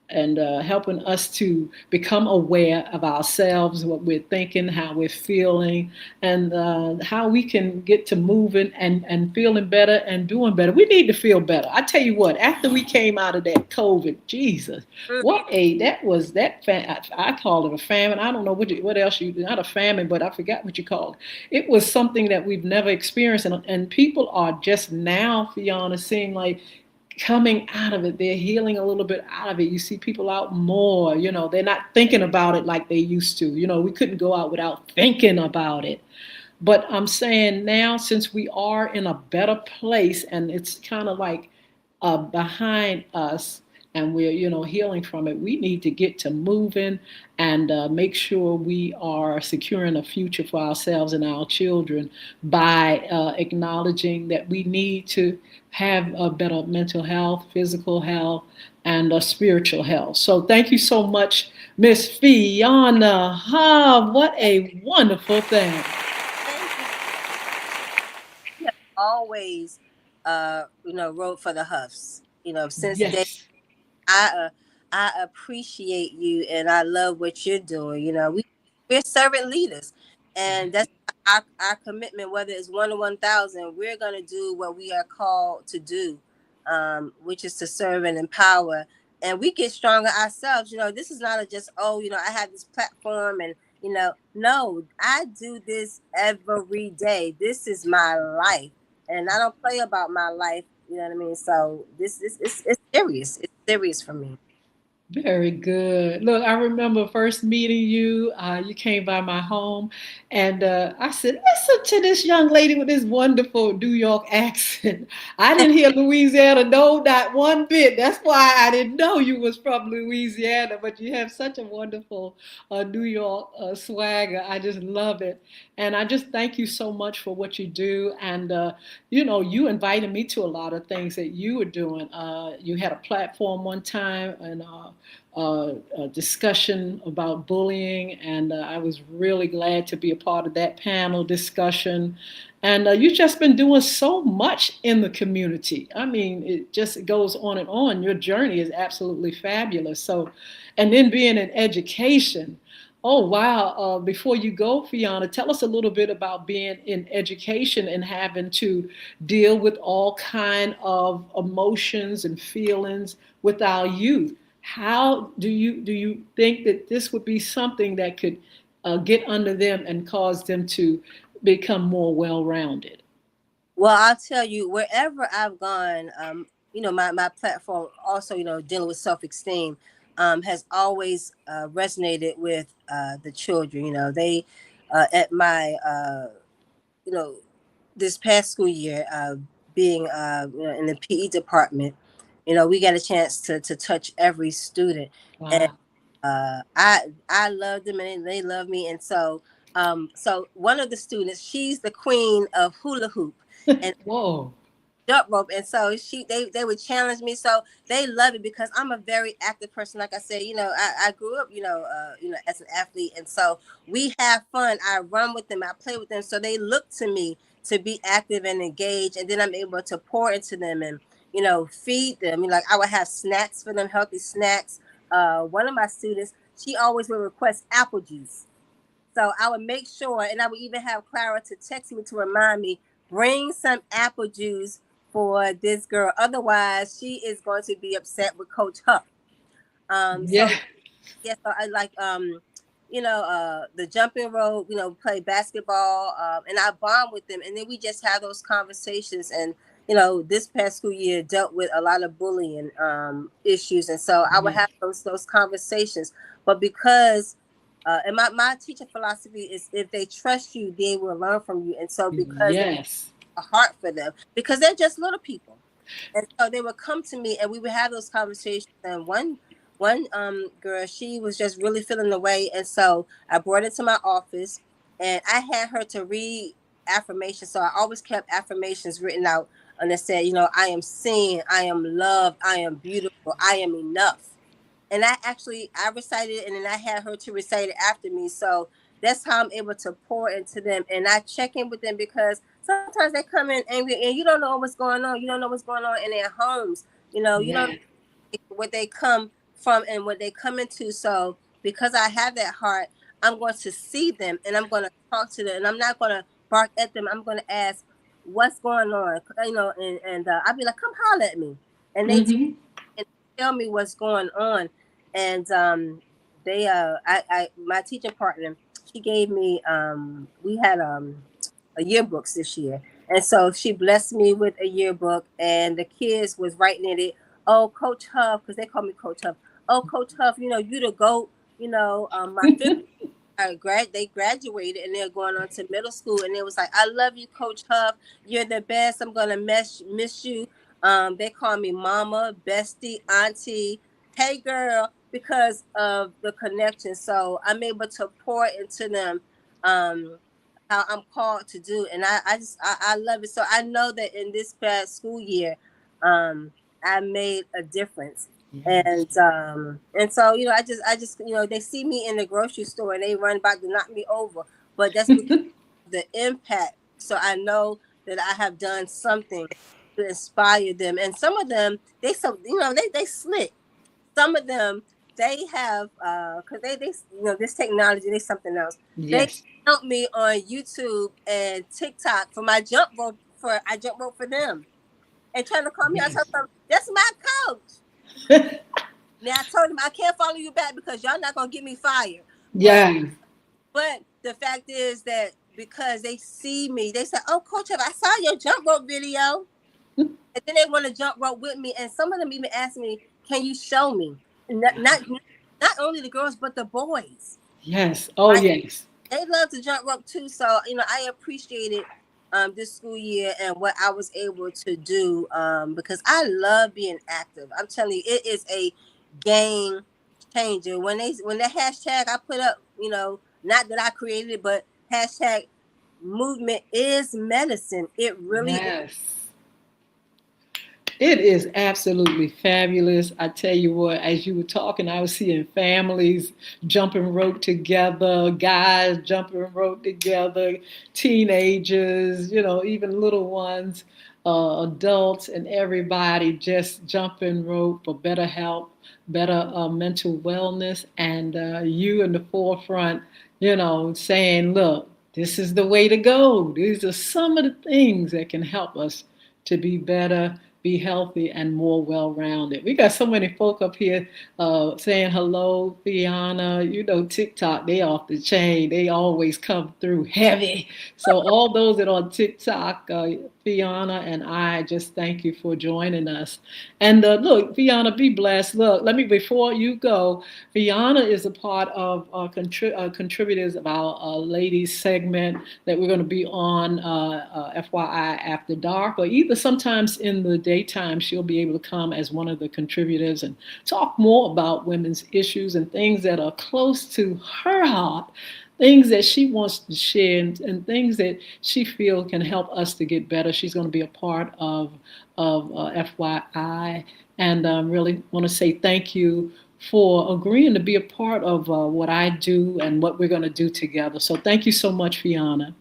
and helping us to become aware of ourselves, what we're thinking, how we're feeling, and how we can get to moving and feeling better and doing better. We need to feel better. I tell you what, after we came out of that COVID, Jesus, that was I call it a famine. I don't know what else not a famine, but I forgot what you called it. It was something that we've never experienced, and people are just now, Fiona, seeing like coming out of it. They're healing a little bit out of it. You see people out more, they're not thinking about it like they used to. We couldn't go out without thinking about it. But I'm saying now, since we are in a better place and it's kind of like behind us, and we're healing from it, we need to get to moving and make sure we are securing a future for ourselves and our children by acknowledging that we need to have a better mental health, physical health, and spiritual health. So thank you so much, Miss Fiona. What a wonderful thing. Thank you. You have always, wrote for the Huffs. Since day Yes. I I appreciate you and I love what you're doing. We're servant leaders, and that's our commitment. Whether it's 1 to 1,000, we're gonna do what we are called to do, which is to serve and empower. And we get stronger ourselves. This is not just I have this platform and no, I do this every day. This is my life, and I don't play about my life. You know what I mean? So this is it's serious. It's serious for me. Very good. Look, I remember first meeting you. You came by my home, and I said, "Listen to this young lady with this wonderful New York accent." I didn't hear Louisiana, no, not one bit. That's why I didn't know you was from Louisiana. But you have such a wonderful New York swagger. I just love it, and I just thank you so much for what you do. And you invited me to a lot of things that you were doing. You had a platform one time, and a discussion about bullying, and I was really glad to be a part of that panel discussion. And you've just been doing so much in the community. I mean, it just goes on and on. Your journey is absolutely fabulous. So, and then being in education. Oh wow! Before you go, Fiona, tell us a little bit about being in education and having to deal with all kind of emotions and feelings with our youth. How do you think that this would be something that could get under them and cause them to become more well-rounded? Well, I'll tell you, wherever I've gone, my platform also, dealing with self-esteem, has always resonated with the children. They at my you know this past school year, being in the PE department, we got a chance to touch every student, and Wow. I love them and they love me, and so one of the students, she's the queen of hula hoop and Whoa. jump rope, and so they would challenge me, so they love it because I'm a very active person. Like I said, I grew up as an athlete, and so we have fun. I run with them, I play with them, so they look to me to be active and engaged, and then I'm able to pour into them and feed them. Like I would have snacks for them, healthy snacks. One of my students, she always would request apple juice, so I would make sure, and I would even have Clara to text me to remind me, bring some apple juice for this girl. Otherwise, she is going to be upset with Coach Huff. So Yeah. yes, so I like the jumping rope, play basketball, and I bond with them, and then we just have those conversations. And this past school year dealt with a lot of bullying issues, and so I would Yeah. have those conversations. But because and my teaching philosophy is, if they trust you, they will learn from you. And so because they Yes. have a heart for them, because they're just little people, and so they would come to me and we would have those conversations. And one girl, she was just really feeling the way, and so I brought her to my office, and I had her to read affirmations. So I always kept affirmations written out, and it said, I am seen, I am loved, I am beautiful, I am enough. And I recited it, and then I had her to recite it after me. So that's how I'm able to pour into them, and I check in with them because sometimes they come in angry, and you don't know what's going on. You don't know what's going on in their homes. You don't Yeah. know what they come from and what they come into. So because I have that heart, I'm going to see them, and I'm going to talk to them, and I'm not going to bark at them. I'm going to ask what's going on, and I'll be like, come holler at me, and they Mm-hmm. and tell me what's going on. And my teaching partner, she gave me we had a yearbooks this year, and so she blessed me with a yearbook, and the kids was writing in it, oh, Coach Huff, because they call me Coach Huff. Oh, Coach Huff, you the goat. My fifth they graduated, and they're going on to middle school, and it was like, I love you, Coach Huff, you're the best, I'm gonna miss you. They call me mama, bestie, auntie, hey girl, because of the connection. So I'm able to pour into them, um how I'm called to do, and I love it. So I know that in this past school year, I made a difference. Yes. And so I just they see me in the grocery store, and they run back to knock me over, but that's because of the impact. So I know that I have done something to inspire them, and some of them, they slick. Some of them, they have because they this technology, they something else. They Yes. help me on YouTube and TikTok for my jump rope, for I jump rope for them, and trying to call me. I Yes. tell them that's my coach. Now I told him I can't follow you back because y'all not gonna get me fired. But Yes. but the fact is that because they see me, they say, "Oh, Coach, I saw your jump rope video," and then they want to jump rope with me. And some of them even ask me, "Can you show me?" Not only the girls, but the boys. Yes. Oh, Right? yes. They love to jump rope too. So I appreciated this school year and what I was able to do, because I love being active. I'm telling you, it is a game changer. When the hashtag I put up, not that I created it, but hashtag movement is medicine. It really is. Yes. It is absolutely fabulous. I tell you what, as you were talking, I was seeing families jumping rope together, guys jumping rope together, teenagers, even little ones, adults, and everybody just jumping rope for better health, better mental wellness. And you in the forefront, saying, look, this is the way to go. These are some of the things that can help us to be better, be healthy, and more well-rounded. We got so many folk up here saying hello, Fiona. TikTok, they off the chain. They always come through heavy. So all those that are on TikTok, Fiona and I just thank you for joining us. And look, Fiona, be blessed. Look, let me, before you go, Fiona is a part of contributors of our ladies segment that we're going to be on FYI after dark, or either sometimes in the daytime she'll be able to come as one of the contributors and talk more about women's issues and things that are close to her heart, things that she wants to share, and things that she feels can help us to get better. She's going to be a part of FYI, and really want to say thank you for agreeing to be a part of what I do and what we're going to do together. So thank you so much, Fiona.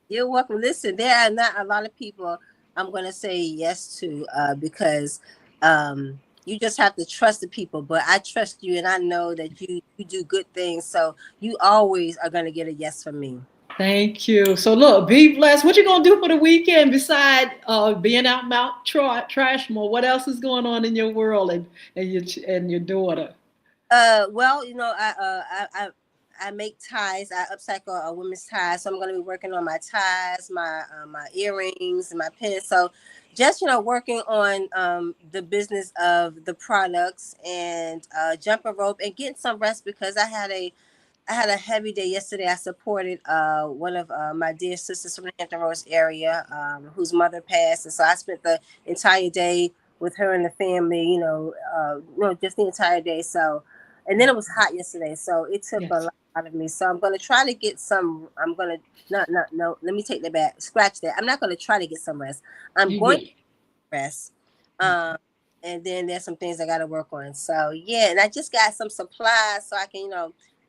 You're welcome. Listen, there are not a lot of people I'm going to say yes to, because you just have to trust the people. But I trust you, and I know that you do good things. So you always are going to get a yes from me. Thank you. So look, be blessed. What you gonna do for the weekend beside being out Mount Trashmore? What else is going on in your world and your daughter? Well, I make ties. I upcycle women's ties, so I'm going to be working on my ties, my earrings, and my pins. So, just working on the business of the products, and jumping rope, and getting some rest because I had a heavy day yesterday. I supported one of my dear sisters from the Hampton Roads area, whose mother passed, and so I spent the entire day with her and the family. Just the entire day. So, and then it was hot yesterday, so it took a Yes, lot out of me. So I'm gonna try to get some. I'm gonna not no. Let me take that back. Scratch that. I'm not gonna try to get some rest. I'm you going will. to rest. Okay. Um, and then there's some things I got to work on. So yeah, and I just got some supplies so I can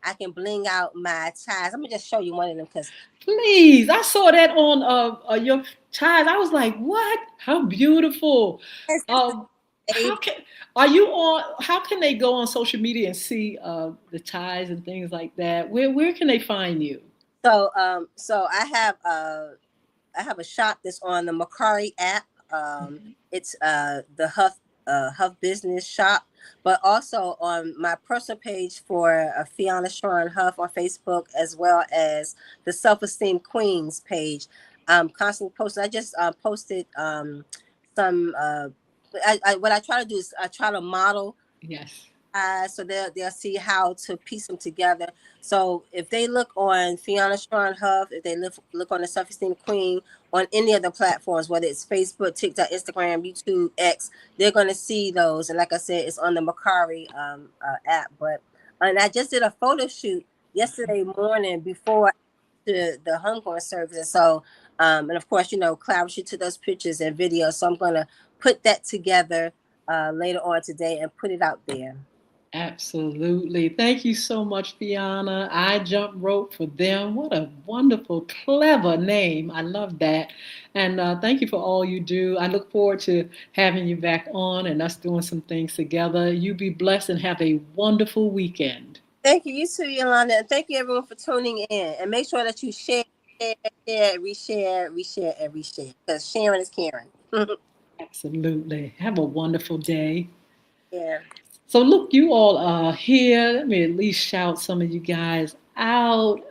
I can bling out my ties. I'm gonna just show you one of them because Please, I saw that on your child. I was like, "What? How beautiful!" it's just Um, a how baby. can are you on? How can they go on social media and see the ties and things like that? Where can they find you? So I have a shop that's on the Macari app. It's the Huff Business Shop, but also on my personal page for Fiona Sharon Huff on Facebook, as well as the Self Esteem Queens page. I'm constantly posting. I just posted some. What I try to do is I try to model Yes. so they'll see how to piece them together. So if they look on Fiona Sharon Huff, if they look on the Self Esteem Queen on any of the platforms, whether it's Facebook, TikTok, Instagram, YouTube, X, they're gonna see those. And like I said, it's on the Macari app. But and I just did a photo shoot yesterday morning before the homegoing service. And so and of course, Clara, she took those pictures and videos. So I'm gonna put that together later on today and put it out there. Absolutely. Thank you so much, Fiona. I jump rope for them. What a wonderful, clever name. I love that. And thank you for all you do. I look forward to having you back on and us doing some things together. You be blessed and have a wonderful weekend. Thank you. You too, Yolanda. And thank you, everyone, for tuning in. And make sure that you share, reshare, reshare, and reshare. Because sharing is caring. Absolutely. Have a wonderful day. Yeah. So, look, you all are here. Let me at least shout some of you guys out.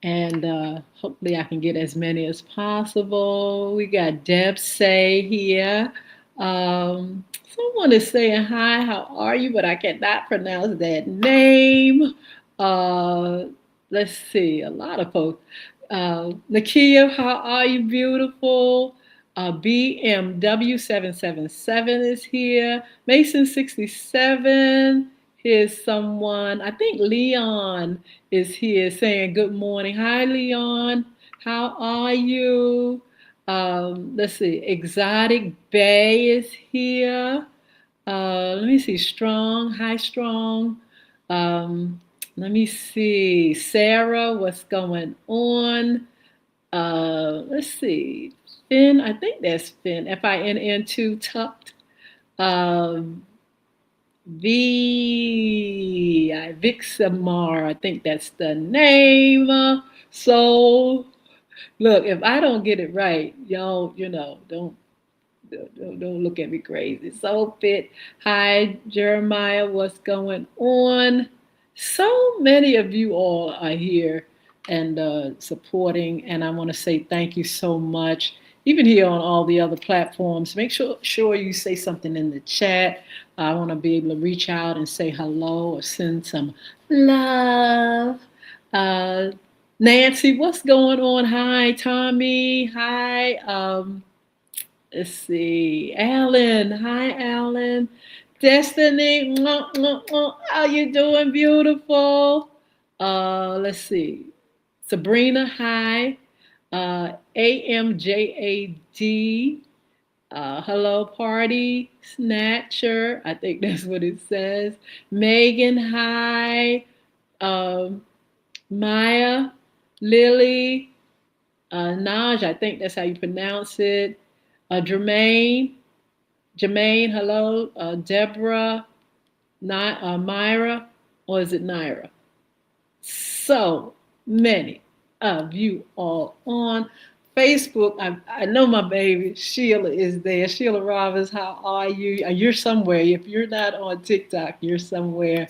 And hopefully I can get as many as possible. We got Deb Say here. Someone is saying hi, how are you? But I cannot pronounce that name. Uh, let's see, a lot of folks. Nakia, how are you? Beautiful. BMW777 is here. Mason 67. Here's someone. I think Leon is here saying good morning. Hi, Leon. How are you? Let's see. Exotic Bay is here. Let me see. Strong. Hi, Strong. Um, Let me see. Sarah, what's going on? Let's see. Finn, I think that's Finn. Finn2 tucked. Um, Vixamar, I think that's the name. So, look, if I don't get it right, y'all, don't look at me crazy. So fit. Hi, Jeremiah, what's going on? So many of you all are here and supporting, and I want to say thank you so much. Even here on all the other platforms, make sure you say something in the chat. I want to be able to reach out and say hello or send some love. Uh, Nancy, what's going on? Hi, Tommy. Hi. Let's see. Alan. Hi, Alan. Destiny. Mwah, mwah, mwah. How you doing, beautiful? Let's see. Sabrina. Hi. AMJAD. Hello, party. Snatcher. I think that's what it says. Megan. Hi. Um, Maya. Lily. Naj. I think that's how you pronounce it. Jermaine, hello. Deborah, Myra, or is it Naira? So many of you all on Facebook. I know my baby Sheila is there. Sheila Robbins, how are you? You're somewhere. If you're not on TikTok, you're somewhere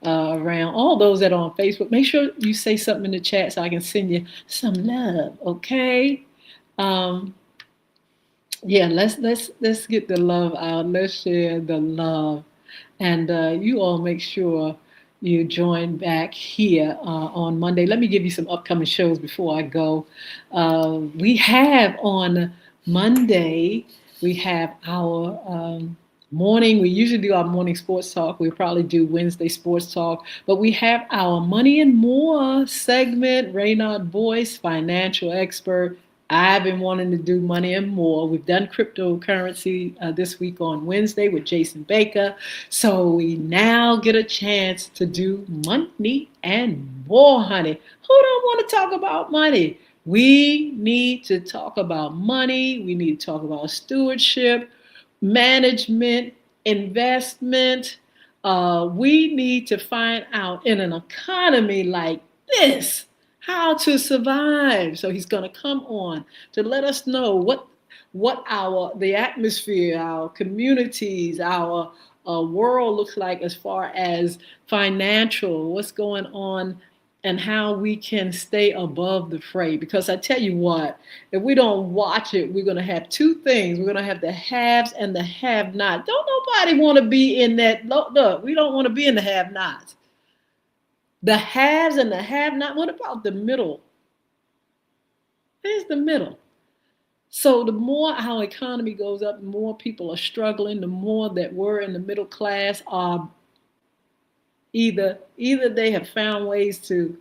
around. All those that are on Facebook, make sure you say something in the chat so I can send you some love. Okay. Um, yeah, let's get the love out. Let's share the love, and you all make sure you join back here on Monday. Let me give you some upcoming shows before I go. We have on Monday. We have our morning. We usually do our morning sports talk. We probably do Wednesday sports talk, but we have our Money and More segment. Raynard Boyce, financial expert. I've been wanting to do Money and More. We've done cryptocurrency this week on Wednesday with Jason Baker. So we now get a chance to do Money and More, honey. Who don't want to talk about money? We need to talk about money. We need to talk about stewardship, management, investment. We need to find out in an economy like this how to survive. So he's going to come on to let us know what our the atmosphere, our communities, our world looks like as far as financial, what's going on, and how we can stay above the fray. Because I tell you what, if we don't watch it, we're going to have two things. We're going to have the haves and the have-not. Don't nobody want to be in that. Look, we don't want to be in the have-nots. The haves and the have-not. What about the middle? There's the middle. So the more our economy goes up, the more people are struggling, the more that we're in the middle class are either they have found ways to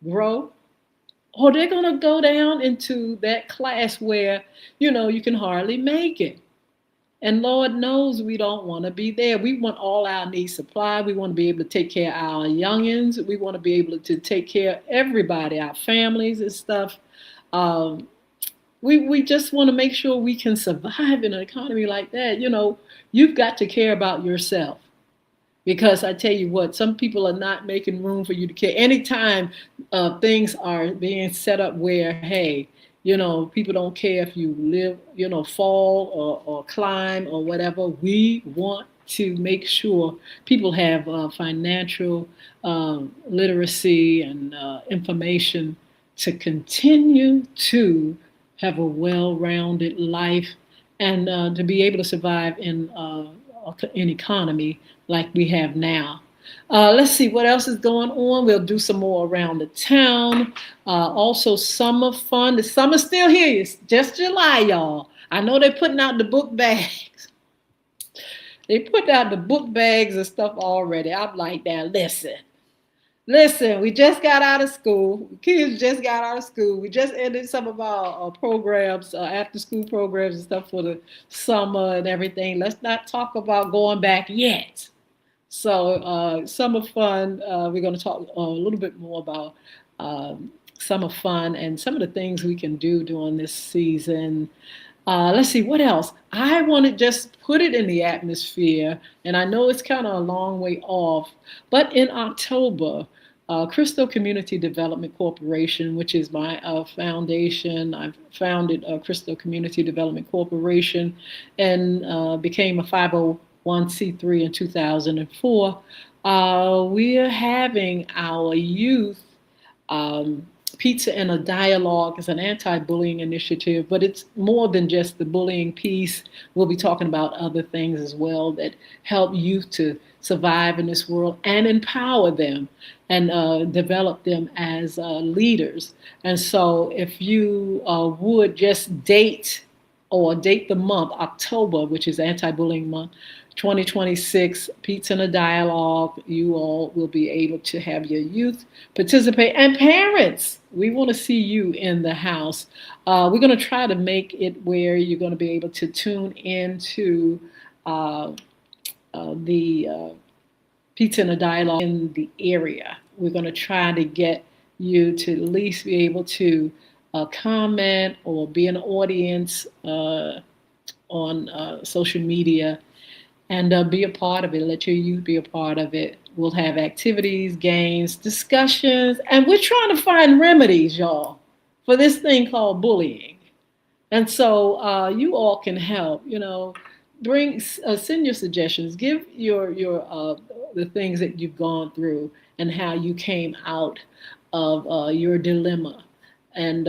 grow, or they're going to go down into that class where, you can hardly make it. And Lord knows we don't want to be there. We want all our needs supplied. We want to be able to take care of our youngins. We want to be able to take care of everybody, our families and stuff. We just want to make sure we can survive in an economy like that. You've got to care about yourself. Because I tell you what, some people are not making room for you to care. Anytime things are being set up where, hey, people don't care if you live, fall or climb or whatever. We want to make sure people have financial literacy and information to continue to have a well-rounded life and to be able to survive in an economy like we have now. Let's see what else is going on. We'll do some more around the town. Also, summer fun. The summer's still here. It's just July, y'all. I know they're putting out the book bags. They put out the book bags and stuff already. I'm like, now listen, we just got out of school. Kids just got out of school. We just ended some of our programs, after school programs and stuff for the summer and everything. Let's not talk about going back yet. So summer fun, we're going to talk a little bit more about summer fun and some of the things we can do during this season. Let's see, what else? I want to just put it in the atmosphere, and I know it's kind of a long way off, but in October, Crystal Community Development Corporation, which is my foundation. I founded Crystal Community Development Corporation and became a 501c3 in 2004. We are having our youth Pizza and a Dialogue. Is an anti-bullying initiative, but it's more than just the bullying piece. We'll be talking about other things as well that help youth to survive in this world and empower them and develop them as leaders. And so if you would just date the month, October, which is anti-bullying month, 2026, Pizza and a Dialogue, you all will be able to have your youth participate. And parents, we want to see you in the house. We're going to try to make it where you're going to be able to tune into the Pizza and a Dialogue in the area. We're going to try to get you to at least be able to comment or be an audience on social media and be a part of it. Let your youth be a part of it. We'll have activities, games, discussions, and we're trying to find remedies, y'all, for this thing called bullying. And so you all can help. Send your suggestions. Give your the things that you've gone through and how you came out of your dilemma and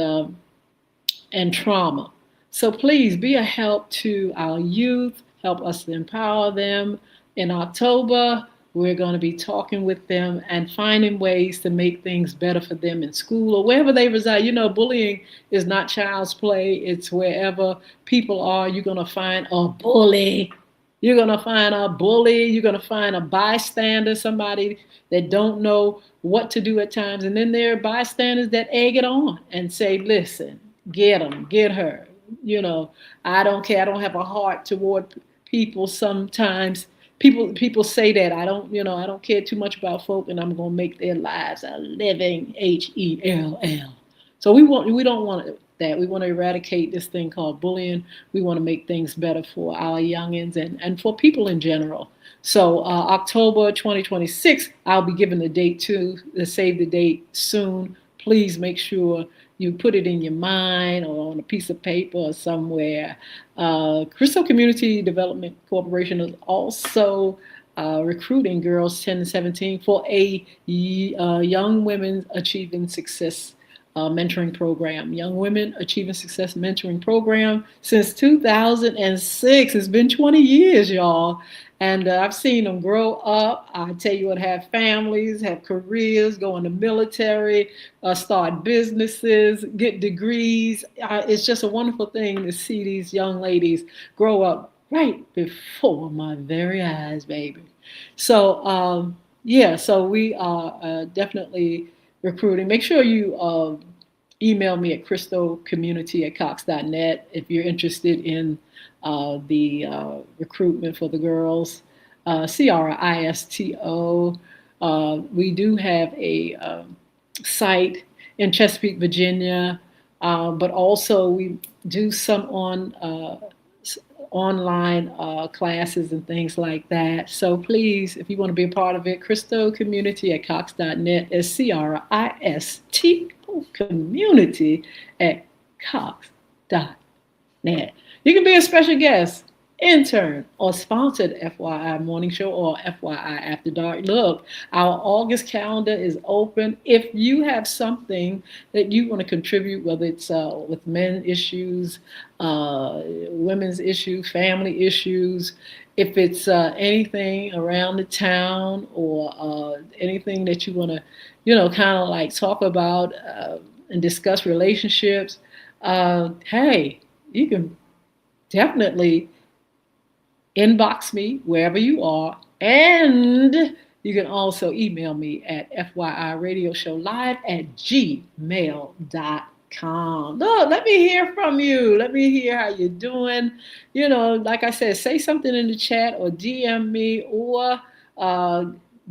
trauma. So please be a help to our youth. Help us to empower them. In October, We're going to be talking with them and finding ways to make things better for them in school or wherever they reside. You know, bullying is not child's play. It's wherever people are, you're going to find a bully. You're going to find a bully. You're going to find a bystander, somebody that don't know what to do at times. And then there are bystanders that egg it on and say, listen, get them, get her. You know, I don't care. I don't have a heart toward people sometimes. People say that I don't care too much about folk, and I'm gonna make their lives a living hell. So we don't want that. We want to eradicate this thing called bullying. We want to make things better for our youngins and for people in general. So October 2026, I'll be giving the date to the save the date soon. Please make sure you put it in your mind or on a piece of paper or somewhere. Crystal Community Development Corporation is also recruiting girls 10 and 17 for a young women achieving success mentoring program. Young Women Achieving Success Mentoring Program since 2006. It's been 20 years, y'all. And I've seen them grow up. I tell you what, have families, have careers, go in the military, start businesses, get degrees. It's just a wonderful thing to see these young ladies grow up right before my very eyes, baby. So, yeah, so we are definitely recruiting. Make sure you email me at crystocommunity@cox.net if you're interested in the recruitment for the girls. CRISTO. We do have a site in Chesapeake, Virginia, but also we do some online classes and things like that. So please, if you want to be a part of it, CrystalCommunity@Cox.net is CRISTO community at Cox.net. You can be a special guest, intern, or sponsored FYI morning show or FYI after dark. Look, our August calendar is open. If you have something that you want to contribute, whether it's with men issues, women's issues, family issues, if it's anything around the town or anything that you want to, kind of like talk about and discuss relationships, hey, you can definitely inbox me wherever you are. And you can also email me at FYIRadiosHowLive@gmail.com. Look, let me hear from you. Let me hear how you're doing. Like I said, say something in the chat or DM me or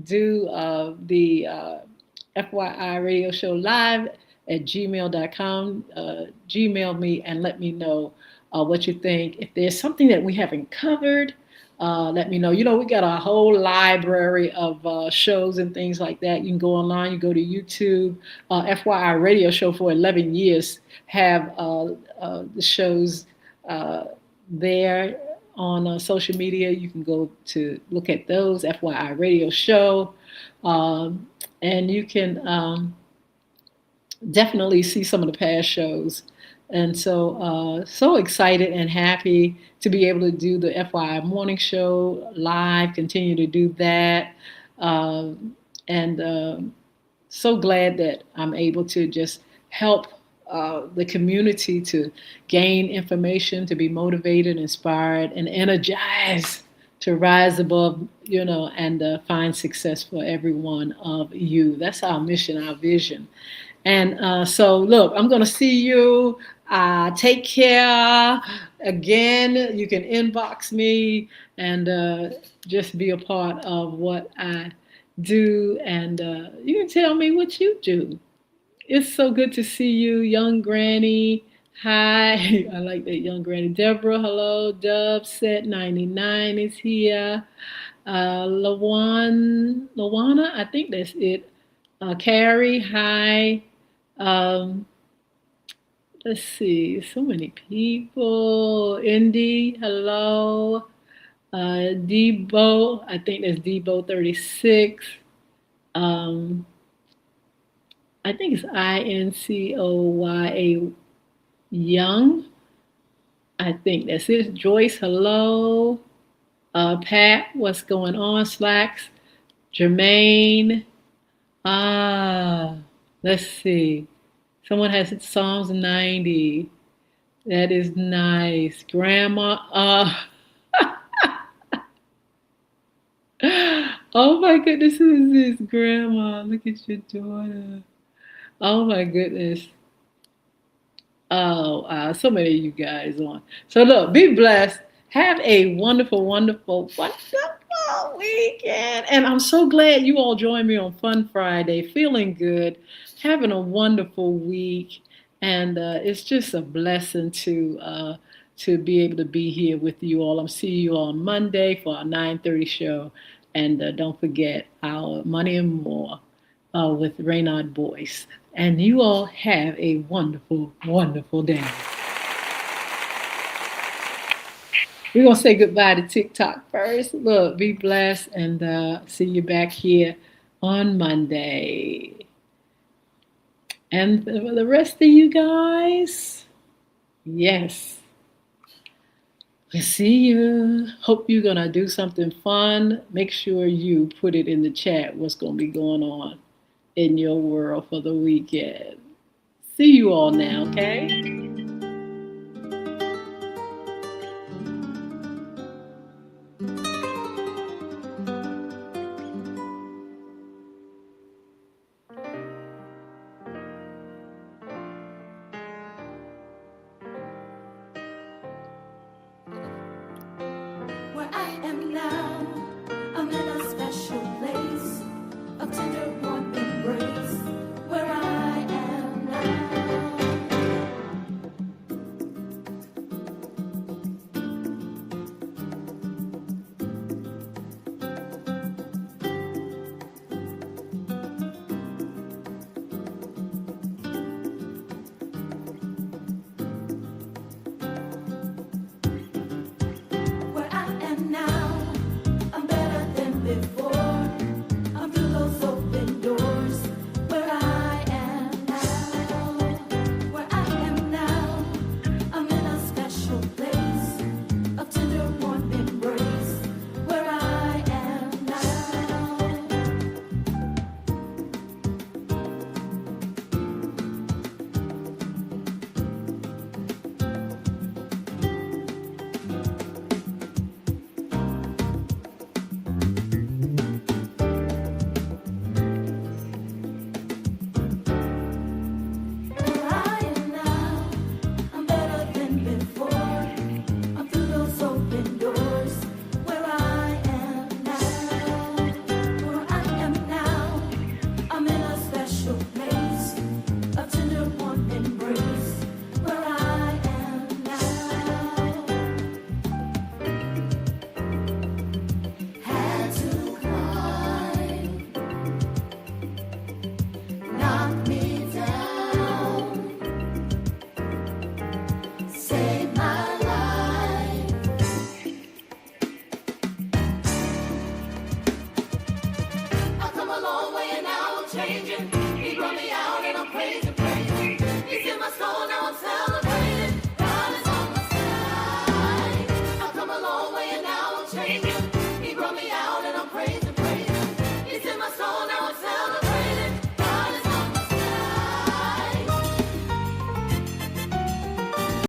do the FYI Radio Show Live at gmail.com. Gmail me and let me know what you think. If there's something that we haven't covered, let me know. We got a whole library of shows and things like that. You can go online, you go to YouTube. FYI Radio Show for 11 years have the shows there on social media. You can go to look at those, FYI Radio Show. And you can definitely see some of the past shows. And so excited and happy to be able to do the FYI Morning Show live, continue to do that. And so glad that I'm able to just help the community to gain information, to be motivated, inspired, and energized to rise above, and find success for every one of you. That's our mission, our vision. And so, look, I'm going to see you. Take care. Again, you can inbox me and just be a part of what I do. And you can tell me what you do. It's so good to see you, young granny. Hi. I like that, young granny. Deborah, hello. Dub Set 99 is here. Lawana, I think that's it. Carrie, hi. Let's see, so many people. Indy, hello. Debo, I think that's Debo 36. I think it's Incoya Young. I think that's it. Joyce, hello. Pat, what's going on? Slacks. Jermaine. Ah, let's see. Someone has Psalms 90. That is nice. Grandma. Oh my goodness, who is this? Grandma. Look at your daughter. Oh my goodness. Oh, so many of you guys on. So look, be blessed. Have a wonderful, wonderful, wonderful weekend. And I'm so glad you all joined me on Fun Friday. Feeling good, having a wonderful week, and it's just a blessing to be able to be here with you all. I'm seeing you on Monday for our 9:30 show, and don't forget our Money and More with Raynard Boyce. And you all have a wonderful, wonderful day. We're going to say goodbye to TikTok first. Look, be blessed and see you back here on Monday. And for the rest of you guys, yes, we'll see you. Hope you're going to do something fun. Make sure you put it in the chat what's going to be going on in your world for the weekend. See you all now, okay?